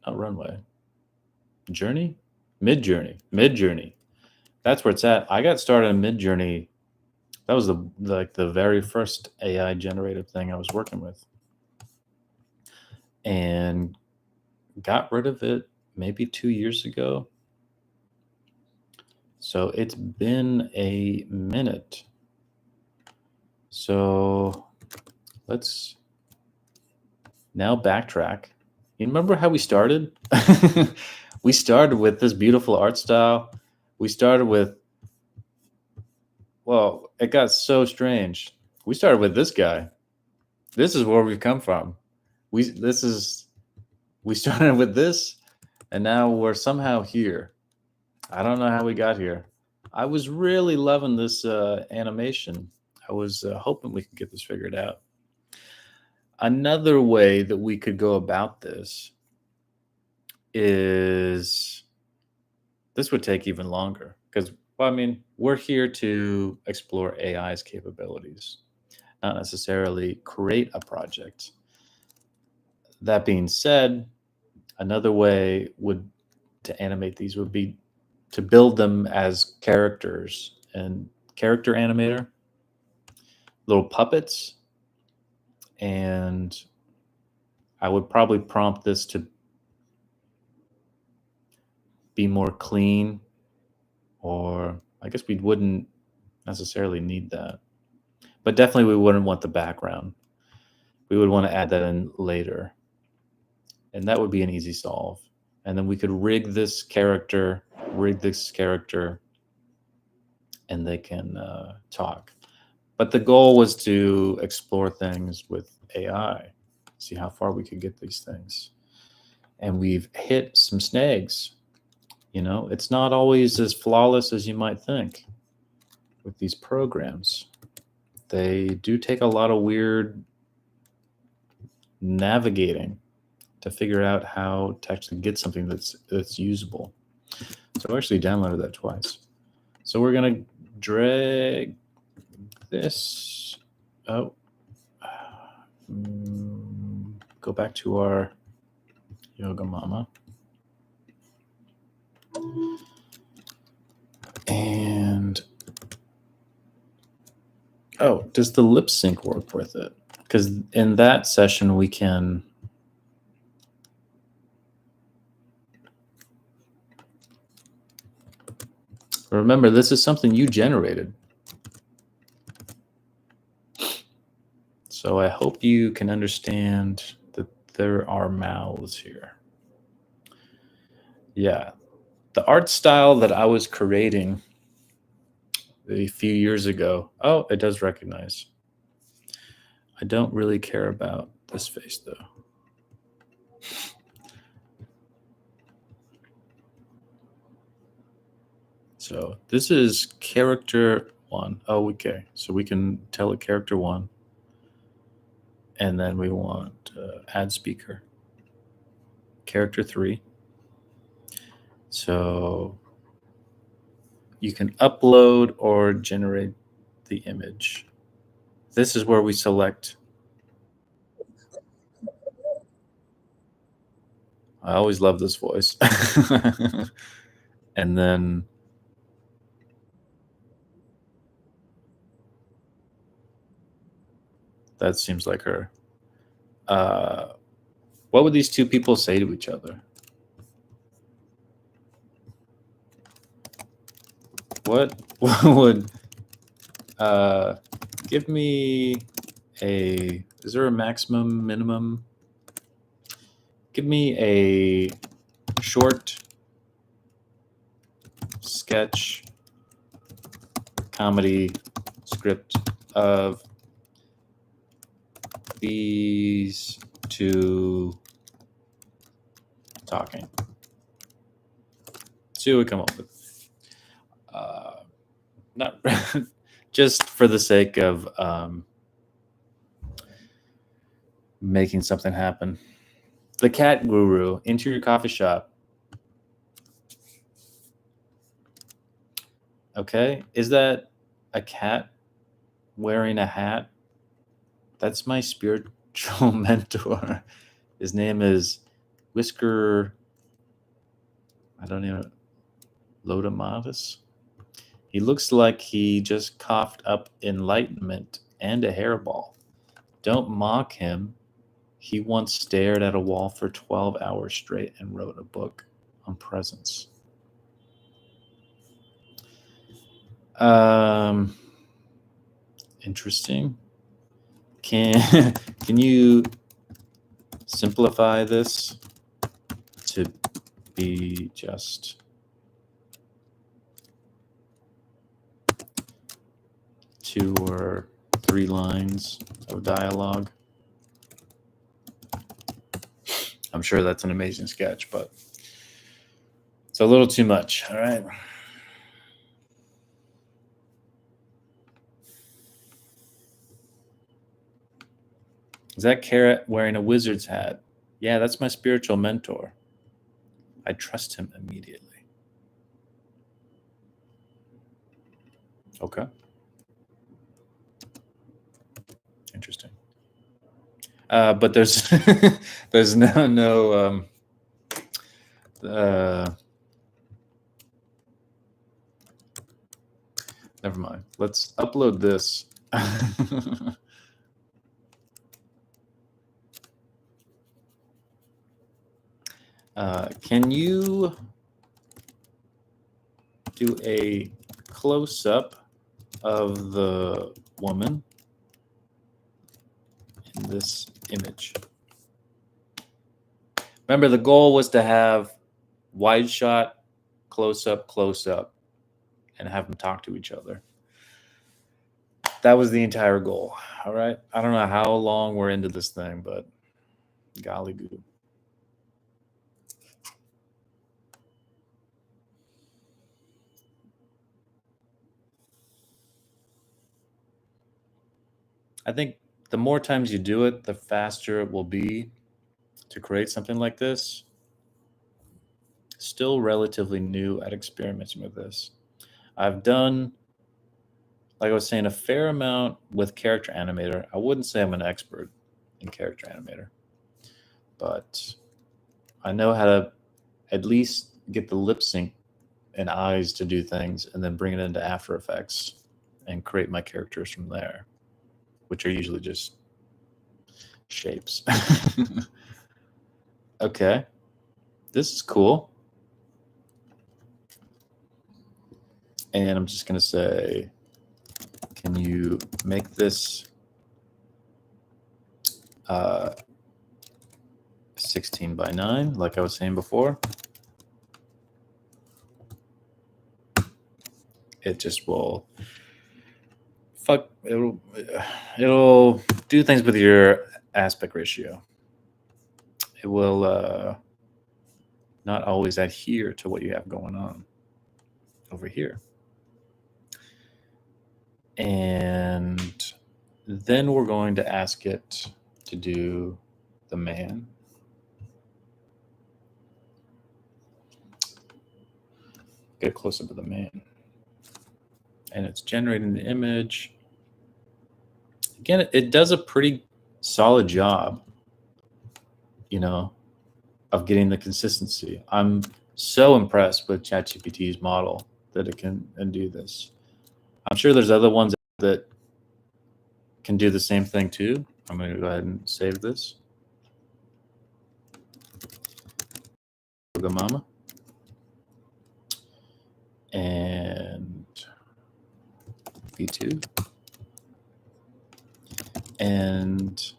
Not Runway. Journey? Mid Journey. That's where it's at. I got started in Mid Journey. That was the very first AI generated thing I was working with, and got rid of it maybe 2 years ago. So it's been a minute. So let's now backtrack. You remember how we started? We started with this beautiful art style. We started with, well, it got so strange. We started with this guy. This is where we've come from. We started with this, and now we're somehow here. I don't know how we got here. I was really loving this animation. I was hoping we could get this figured out. Another way that we could go about this is, this would take even longer because, well, I mean, we're here to explore AI's capabilities, not necessarily create a project. That being said, another way to animate these would be to build them as characters and character animator, little puppets. And I would probably prompt this to be more clean, or I guess we wouldn't necessarily need that. But definitely we wouldn't want the background. We would want to add that in later. And that would be an easy solve. And then we could rig this character, and they can talk. But the goal was to explore things with AI, see how far we could get these things. And we've hit some snags. You know, it's not always as flawless as you might think with these programs. They do take a lot of weird navigating to figure out how to actually get something that's usable. So I actually downloaded that twice. So we're gonna drag this. Oh, go back to our Yoga Mama. And oh, does the lip sync work with it? Because in that session we can remember, this is something you generated. So I hope you can understand that there are mouths here. Yeah. The art style that I was creating a few years ago. Oh, it does recognize. I don't really care about this face though. So this is character 1. Oh, okay. So we can tell it character 1. And then we want add speaker. Character 3. So you can upload or generate the image. This is where we select. I always love this voice. And then that seems like her. What would these two people say to each other? What would give me a, is there a maximum, minimum? Give me a short sketch comedy script of these two talking. See what we come up with. Not just for the sake of making something happen. The Cat Guru, interior coffee shop. Okay, is that a cat wearing a hat? That's my spiritual mentor. His name is Whisker, I don't know, Lodomatus. He looks like he just coughed up enlightenment and a hairball. Don't mock him. He once stared at a wall for 12 hours straight and wrote a book on presence. Interesting. Can you simplify this to be just 2 or 3 lines of dialogue? I'm sure that's an amazing sketch, but it's a little too much. All right. Is that Carrot wearing a wizard's hat? Yeah, that's my spiritual mentor. I trust him immediately. Okay. Interesting. But there's there's no never mind. Let's upload this. Can you do a close-up of the woman in this image? Remember, the goal was to have wide shot, close up, and have them talk to each other. That was the entire goal. All right. I don't know how long we're into this thing, but golly goo. I think the more times you do it, the faster it will be to create something like this. Still relatively new at experimenting with this. I've done, like I was saying, a fair amount with Character Animator. I wouldn't say I'm an expert in Character Animator, but I know how to at least get the lip sync and eyes to do things and then bring it into After Effects and create my characters from there, which are usually just shapes. Okay. This is cool. And I'm just going to say, can you make this 16 by 9, like I was saying before? It just will it'll do things with your aspect ratio. It will not always adhere to what you have going on over here. And then we're going to ask it to do the man. Get a close-up of the man. And it's generating the image. Again, it does a pretty solid job, of getting the consistency. I'm so impressed with ChatGPT's model that it can do this. I'm sure there's other ones that can do the same thing too. I'm going to go ahead and save this. Go Mama. And V2. And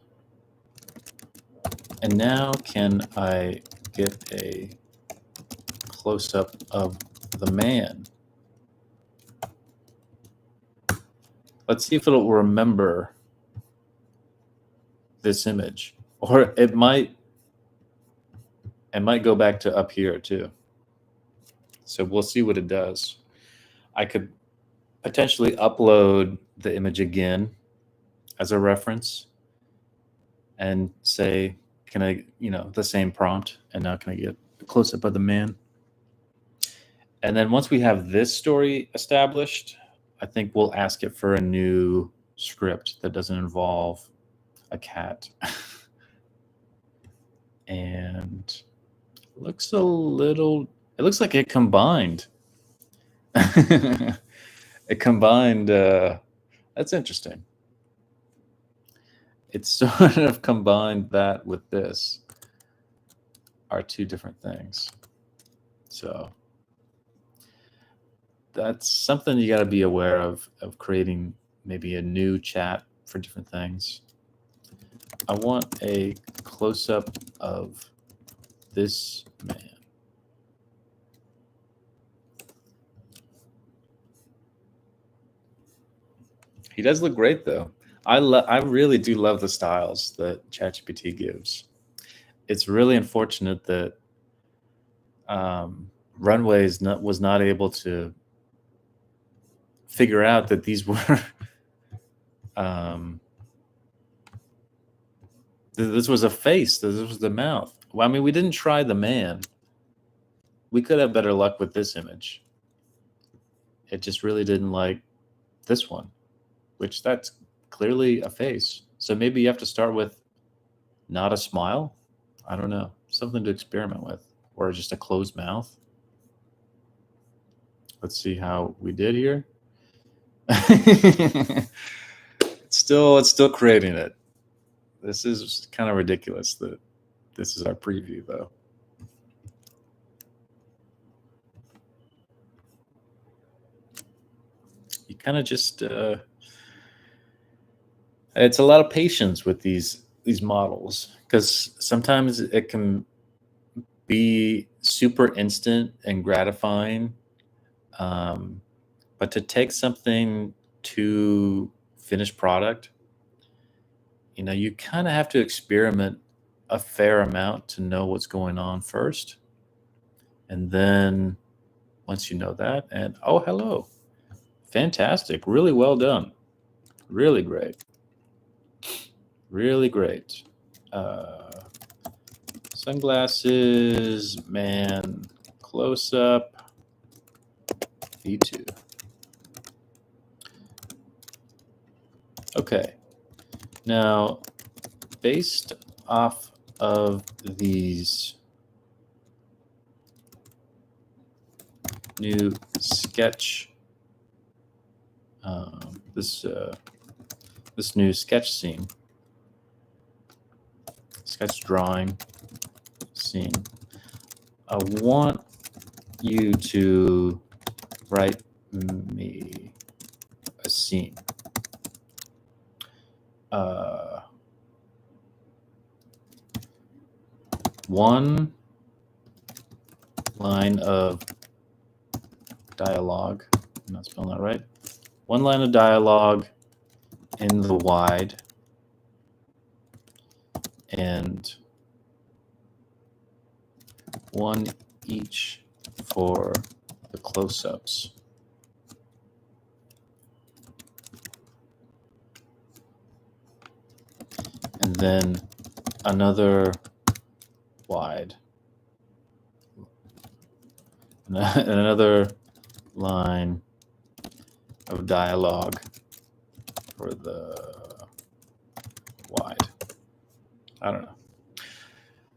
now can I get a close-up of the man? Let's see if it'll remember this image, or it might go back to up here too. So we'll see what it does. I could potentially upload the image again as a reference and say, can I, the same prompt, and now can I get a close-up of the man? And then once we have this story established, I think we'll ask it for a new script that doesn't involve a cat. And Looks a little. It looks like it combined. It combined. That's interesting. It sort of combined that with this are two different things. So that's something you got to be aware of creating maybe a new chat for different things. I want a close-up of this man. He does look great, though. I really do love the styles that ChatGPT gives. It's really unfortunate that Runway was not able to figure out that these were this was a face. This was the mouth. Well, I mean, we didn't try the man. We could have better luck with this image. It just really didn't like this one, which that's clearly a face. So maybe you have to start with not a smile. I don't know. Something to experiment with, or just a closed mouth. Let's see how we did here. It's still creating it. This is kind of ridiculous that this is our preview, though. You kind of just it's a lot of patience with these models, because sometimes it can be super instant and gratifying, but to take something to finished product, you kind of have to experiment a fair amount to know what's going on first. And then once you know that, and oh, hello, fantastic, really well done, really great, really great. Sunglasses, man, close up, V2. Okay, now based off of these new sketch, this new sketch scene, sketch drawing scene, I want you to write me a scene. One line of dialogue. I'm not spelling that right. One line of dialogue in the wide, and one each for the close-ups. And then another wide. And another line of dialogue for the wide. I don't know.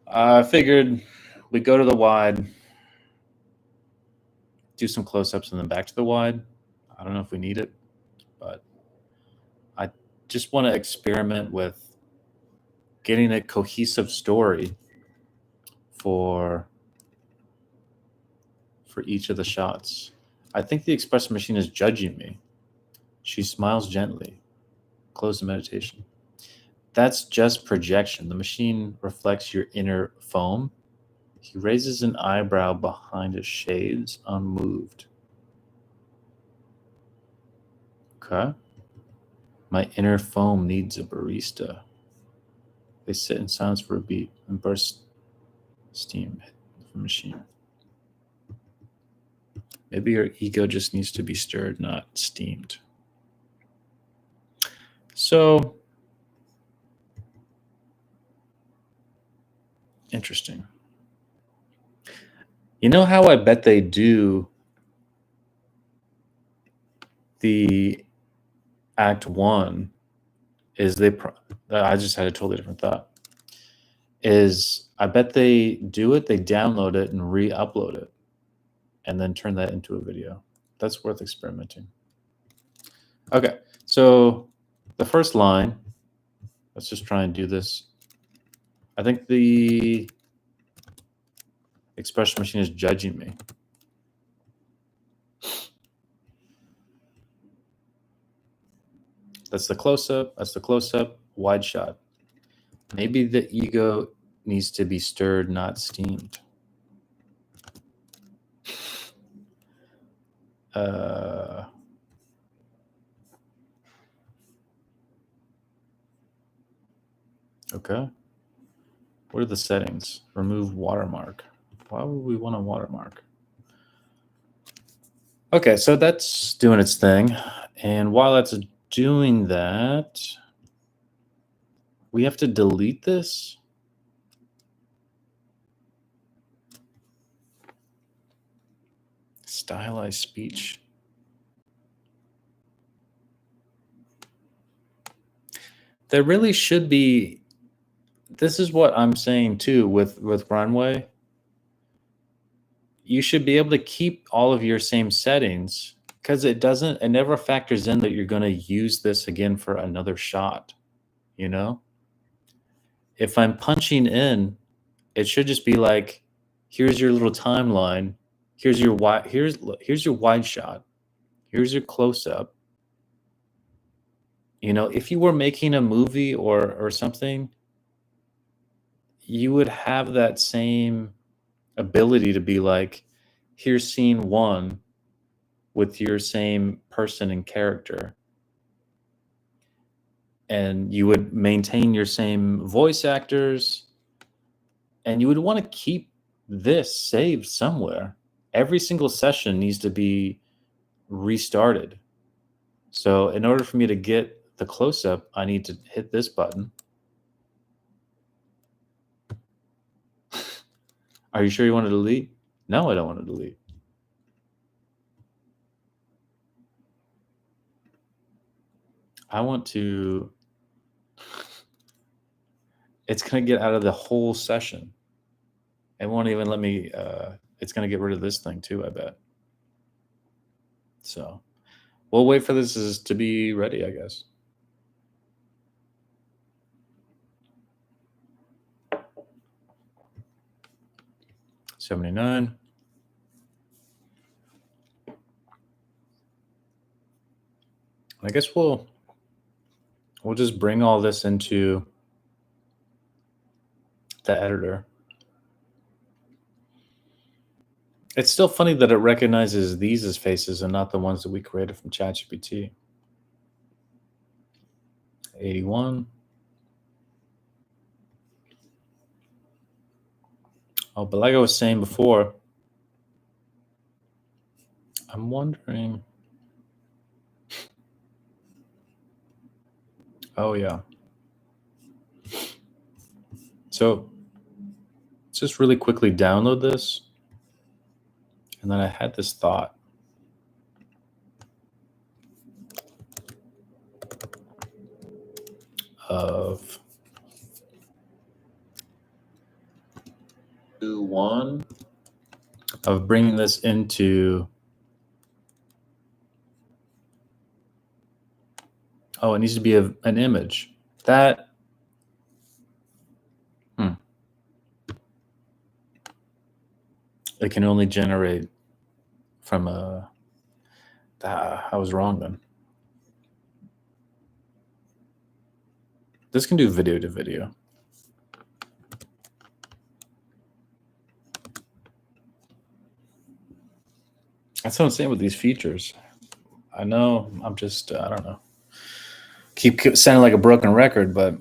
I figured we go to the wide, do some close-ups, and then back to the wide. I don't know if we need it, but I just want to experiment with getting a cohesive story for each of the shots. I think the expression machine is judging me. She smiles gently. Close the meditation. That's just projection. The machine reflects your inner foam. He raises an eyebrow behind his shades, unmoved. Okay. My inner foam needs a barista. They sit in silence for a beat and burst steam from the machine. Maybe your ego just needs to be stirred, not steamed. So, interesting. You know how I bet they do the Act 1 is I just had a totally different thought. is I bet they do it, they download it and re-upload it and then turn that into a video. That's worth experimenting. Okay, so the first line, let's just try and do this. I think the expression machine is judging me. That's the close-up, that's the close-up, wide shot. Maybe the ego needs to be stirred, not steamed. Okay. What are the settings? Remove watermark. Why would we want a watermark? Okay, so that's doing its thing. And while that's doing that, we have to delete this. Stylized speech. There really should be. This is what I'm saying too with Runway. You should be able to keep all of your same settings because it never factors in that you're going to use this again for another shot. You know, if I'm punching in, it should just be like, here's your little timeline. Here's your here's your wide shot. Here's your close up. You know, if you were making a movie or something, you would have that same ability to be like, here's scene one with your same person and character. And you would maintain your same voice actors, and you would want to keep this saved somewhere. Every single session needs to be restarted. So in order for me to get the close-up, I need to hit this button. Are you sure you want to delete? No, I don't want to delete. I want to... It's going to get out of the whole session. It won't even let me... it's going to get rid of this thing too, I bet. So we'll wait for this to be ready, I guess. $79. I guess we'll just bring all this into the editor. It's still funny that it recognizes these as faces and not the ones that we created from Chatgpt. 81. Oh, but like I was saying before, I'm wondering. Oh, yeah. So let's just really quickly download this. And then I had this thought. Of bringing this into... Oh, it needs to be an image. That... It can only generate from a... I was wrong then. This can do video to video. That's what I'm saying with these features. I know I'm just, I don't know. Keep sounding like a broken record, but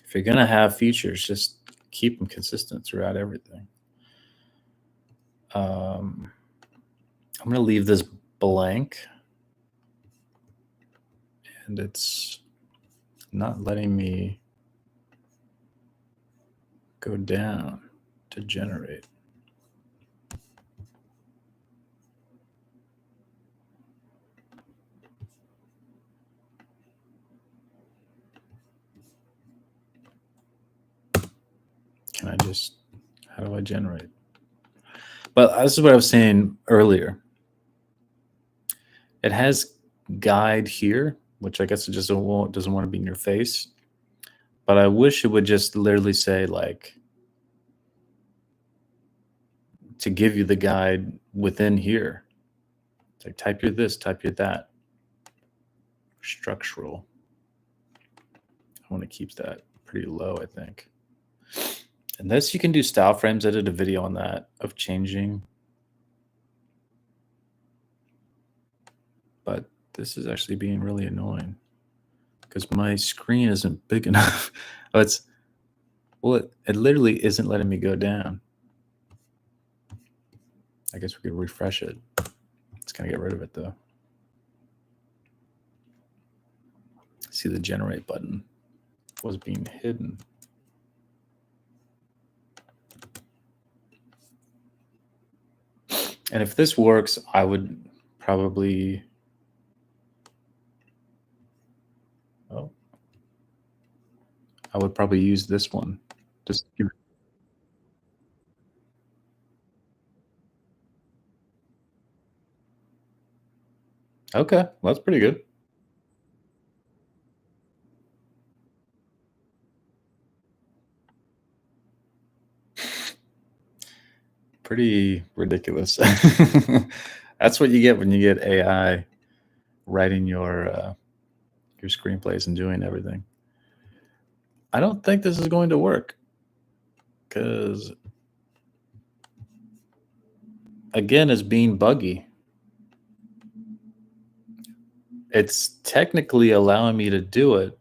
if you're going to have features, just keep them consistent throughout everything. I'm going to leave this blank. And it's not letting me go down to generate. how do I generate? But this is what I was saying earlier. It has guide here, which I guess it just doesn't want to be in your face. But I wish it would just literally say, like, to give you the guide within here. It's like, type your this, type your that. Structural. I want to keep that pretty low, I think. And this, you can do style frames. I did a video on that of changing. But this is actually being really annoying because my screen isn't big enough. It literally isn't letting me go down. I guess we could refresh it. It's going to get rid of it, though. See, the generate button was being hidden. And if this works, I would probably... Oh. I would probably use this one. Just give... Okay, well, that's pretty good. Pretty ridiculous. That's what you get when you get AI writing your screenplays and doing everything. I don't think this is going to work because, again, it's being buggy. It's technically allowing me to do it,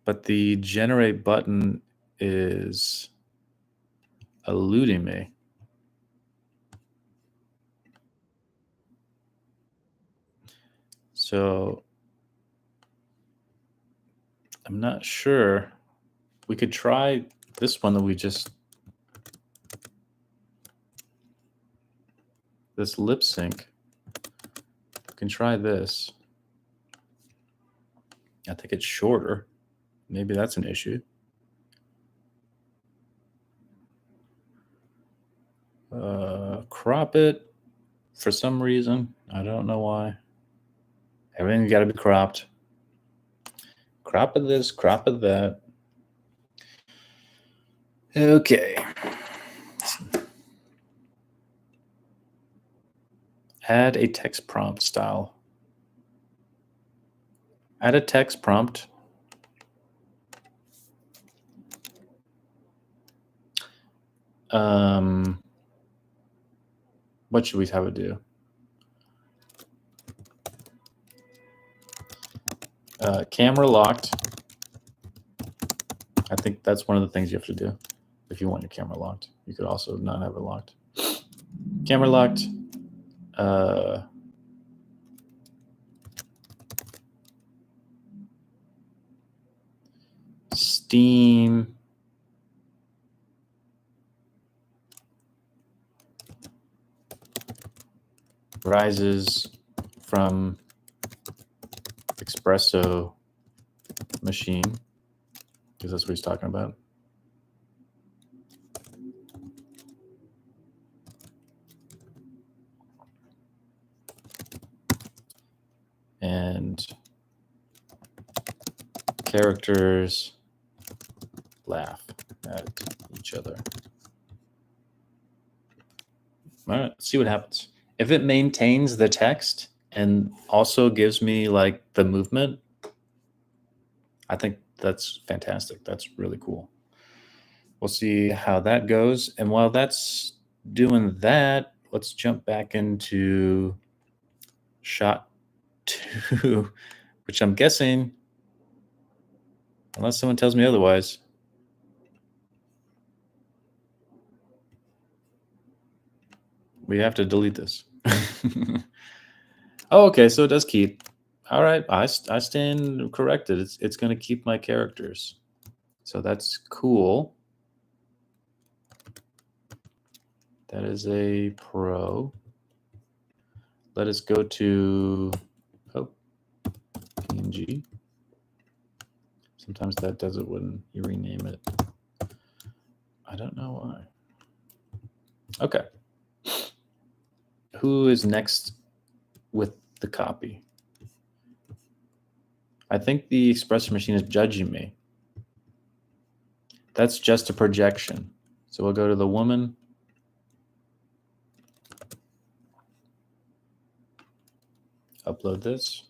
but the generate button is eluding me. So I'm not sure. We could try this one that we just... This lip sync. We can try this. I think it's shorter. Maybe that's an issue. Crop it for some reason. I don't know why. Everything's got to be cropped. Crop of this, crop of that. Okay. Add a text prompt style. Add a text prompt. What should we have it do? Camera locked. I think that's one of the things you have to do if you want your camera locked. You could also not have it locked. Camera locked. Steam. Rises from espresso machine, because that's what he's talking about. And characters laugh at each other. All right, let's see what happens. If it maintains the text and also gives me like the movement, I think that's fantastic. That's really cool. We'll see how that goes. And while that's doing that, let's jump back into shot 2, which I'm guessing, unless someone tells me otherwise, we have to delete this. Oh, okay, so it does keep. All right, I stand corrected. It's going to keep my characters. So that's cool. That is a pro. Let us go to PNG. Sometimes that does it when you rename it. I don't know why. Okay. Who is next with the copy? I think the espresso machine is judging me. That's just a projection. So we'll go to the woman. Upload this.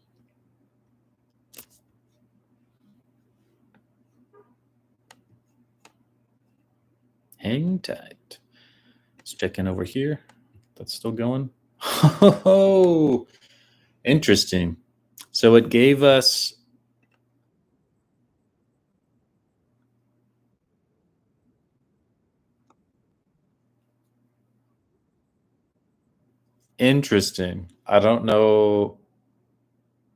Hang tight. Let's check in over here. That's still going. Oh, interesting. So it gave us interesting. I don't know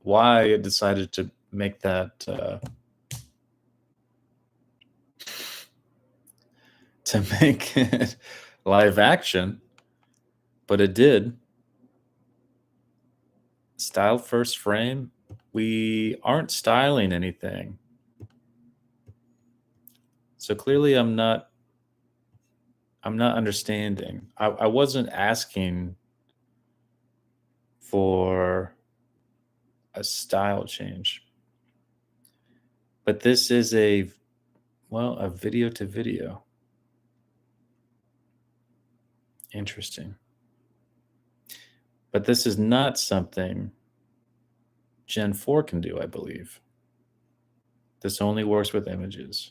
why it decided to make that to make it live action, but it did. Style first frame. We aren't styling anything. So clearly I'm not understanding. I wasn't asking for a style change. But this is a video to video. Interesting. But this is not something Gen 4 can do, I believe. This only works with images.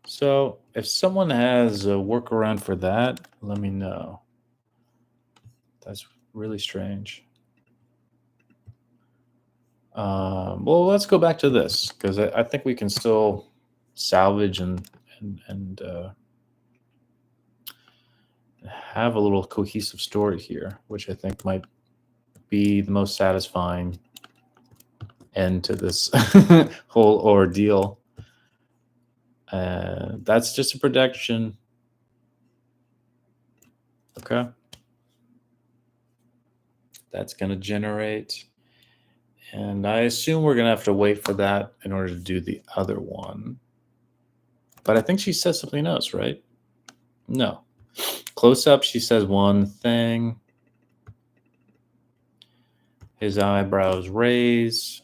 So if someone has a workaround for that, let me know. That's really strange. Well, let's go back to this because I think we can still salvage and have a little cohesive story here, which I think might be the most satisfying end to this whole ordeal. That's just a projection. Okay. That's going to generate. And I assume we're going to have to wait for that in order to do the other one. But I think she says something else, right? No. Close up, she says one thing. His eyebrows raise.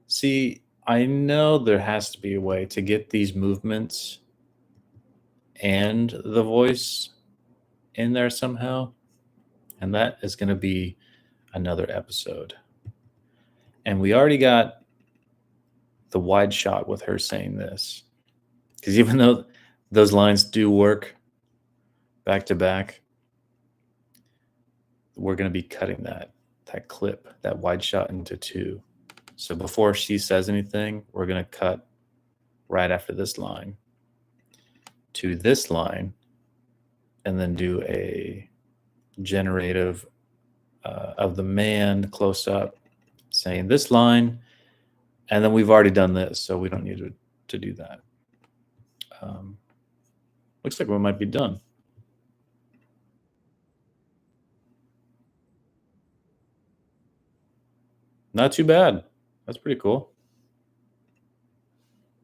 See, I know there has to be a way to get these movements and the voice in there somehow. And that is going to be another episode. And we already got the wide shot with her saying this. Because even though those lines do work back to back, we're going to be cutting that clip, that wide shot into two. So before she says anything, we're going to cut right after this line to this line and then do a generative of the man close up saying this line. And then we've already done this, so we don't need to do that. Looks like we might be done. Not too bad. That's pretty cool.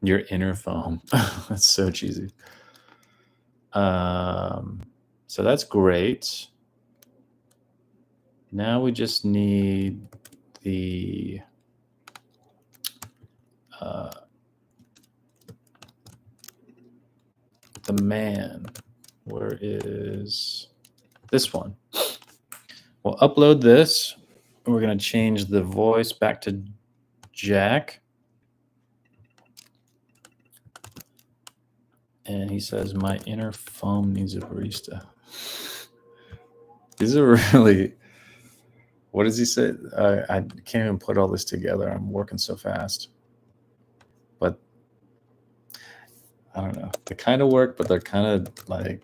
Your inner foam. That's so cheesy. So that's great. Now we just need the man. Where is this one? We'll upload this. We're going to change the voice back to Jack. And he says, my inner foam needs a barista. These are really, what does he say? I can't even put all this together. I'm working so fast. But I don't know. They kind of work, but they're kind of like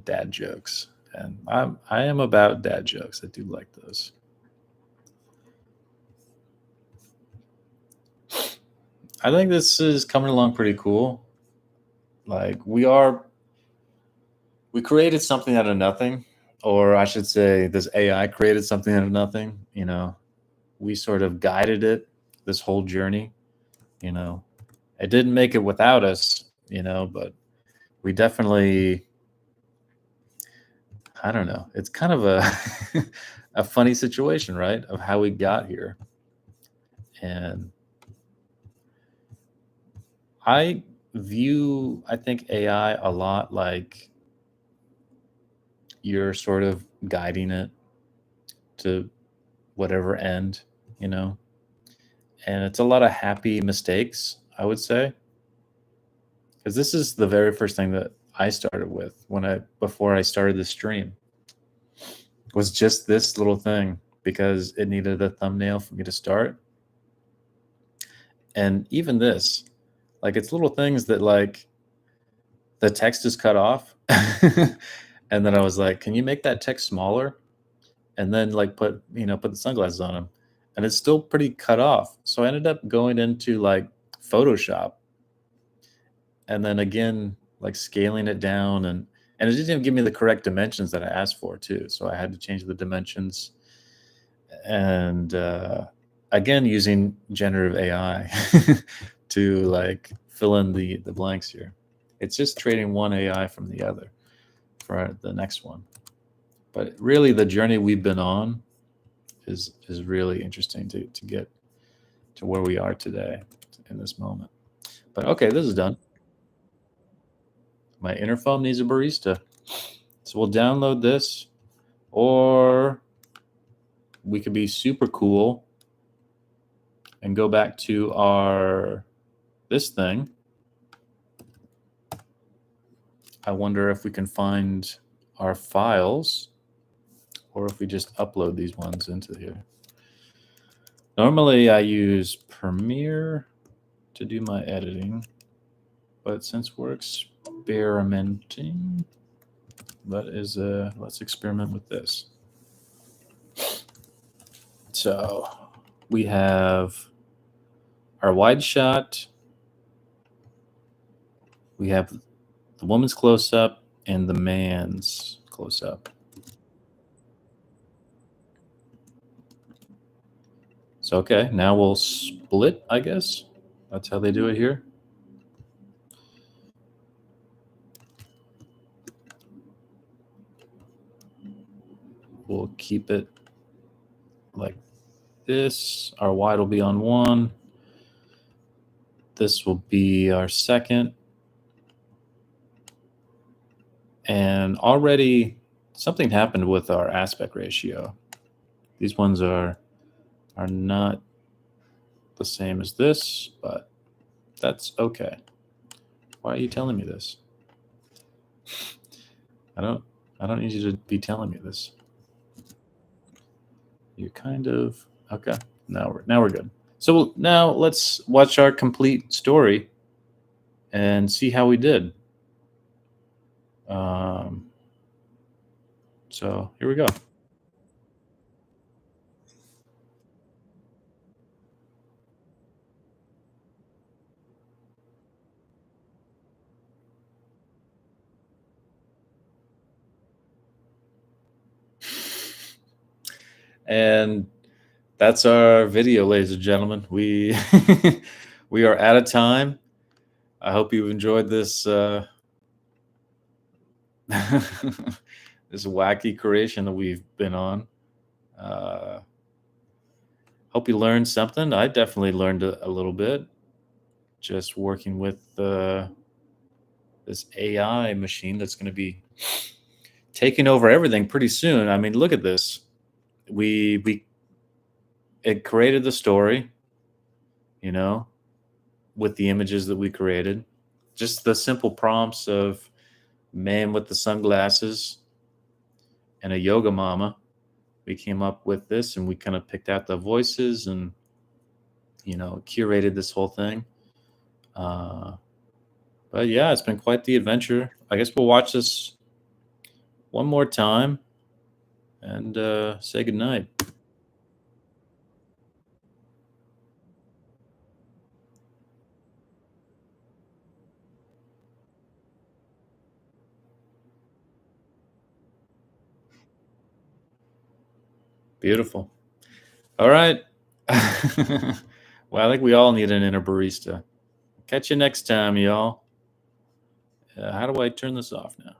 dad jokes. And I am about dad jokes. I do like those. I think this is coming along pretty cool. Like we created something out of nothing, or I should say this AI created something out of nothing, we sort of guided it this whole journey. You know, it didn't make it without us. But we definitely, I don't know. It's kind of a a funny situation, right? Of how we got here. And I think AI a lot like you're sort of guiding it to whatever end, you know. And it's a lot of happy mistakes, I would say, because this is the very first thing that I started with when I before I started the stream was just this little thing because it needed a thumbnail for me to start. And even this, like it's little things that like the text is cut off. And then I was like, can you make that text smaller? And then like put the sunglasses on him. And it's still pretty cut off. So I ended up going into like Photoshop and then again like scaling it down, and it didn't even give me the correct dimensions that I asked for too. So I had to change the dimensions, and again using generative AI to like fill in the blanks here. It's just trading one AI from the other for the next one. But really, the journey we've been on is really interesting to get to where we are today in this moment. But okay, this is done. My inner phone needs a barista. So we'll download this, or we could be super cool and go back to our this thing. I wonder if we can find our files or if we just upload these ones into here. Normally I use Premiere to do my editing, but since we're experimenting, let's experiment with this. So we have our wide shot, we have the woman's close up and the man's close up. So okay, now we'll split, I guess. That's how they do it here. We'll keep it like this. Our wide will be on one. This will be our second. And already something happened with our aspect ratio. These ones are not the same as this, but that's okay. Why are you telling me this? I don't need you to be telling me this. You're kind of okay. Now we're good. So now let's watch our complete story and see how we did. So here we go. And that's our video, ladies and gentlemen. We we are out of time. I hope you've enjoyed this this wacky creation that we've been on. Uh, hope you learned something. I definitely learned a little bit just working with this AI machine that's going to be taking over everything pretty soon. I mean, look at this. We it created the story, you know, with the images that we created. Just the simple prompts of man with the sunglasses and a yoga mama. We came up with this and we kind of picked out the voices and, curated this whole thing. But yeah, it's been quite the adventure. I guess we'll watch this one more time and say goodnight. Beautiful. All right. Well, I think we all need an inner barista. Catch you next time, y'all. How do I turn this off now?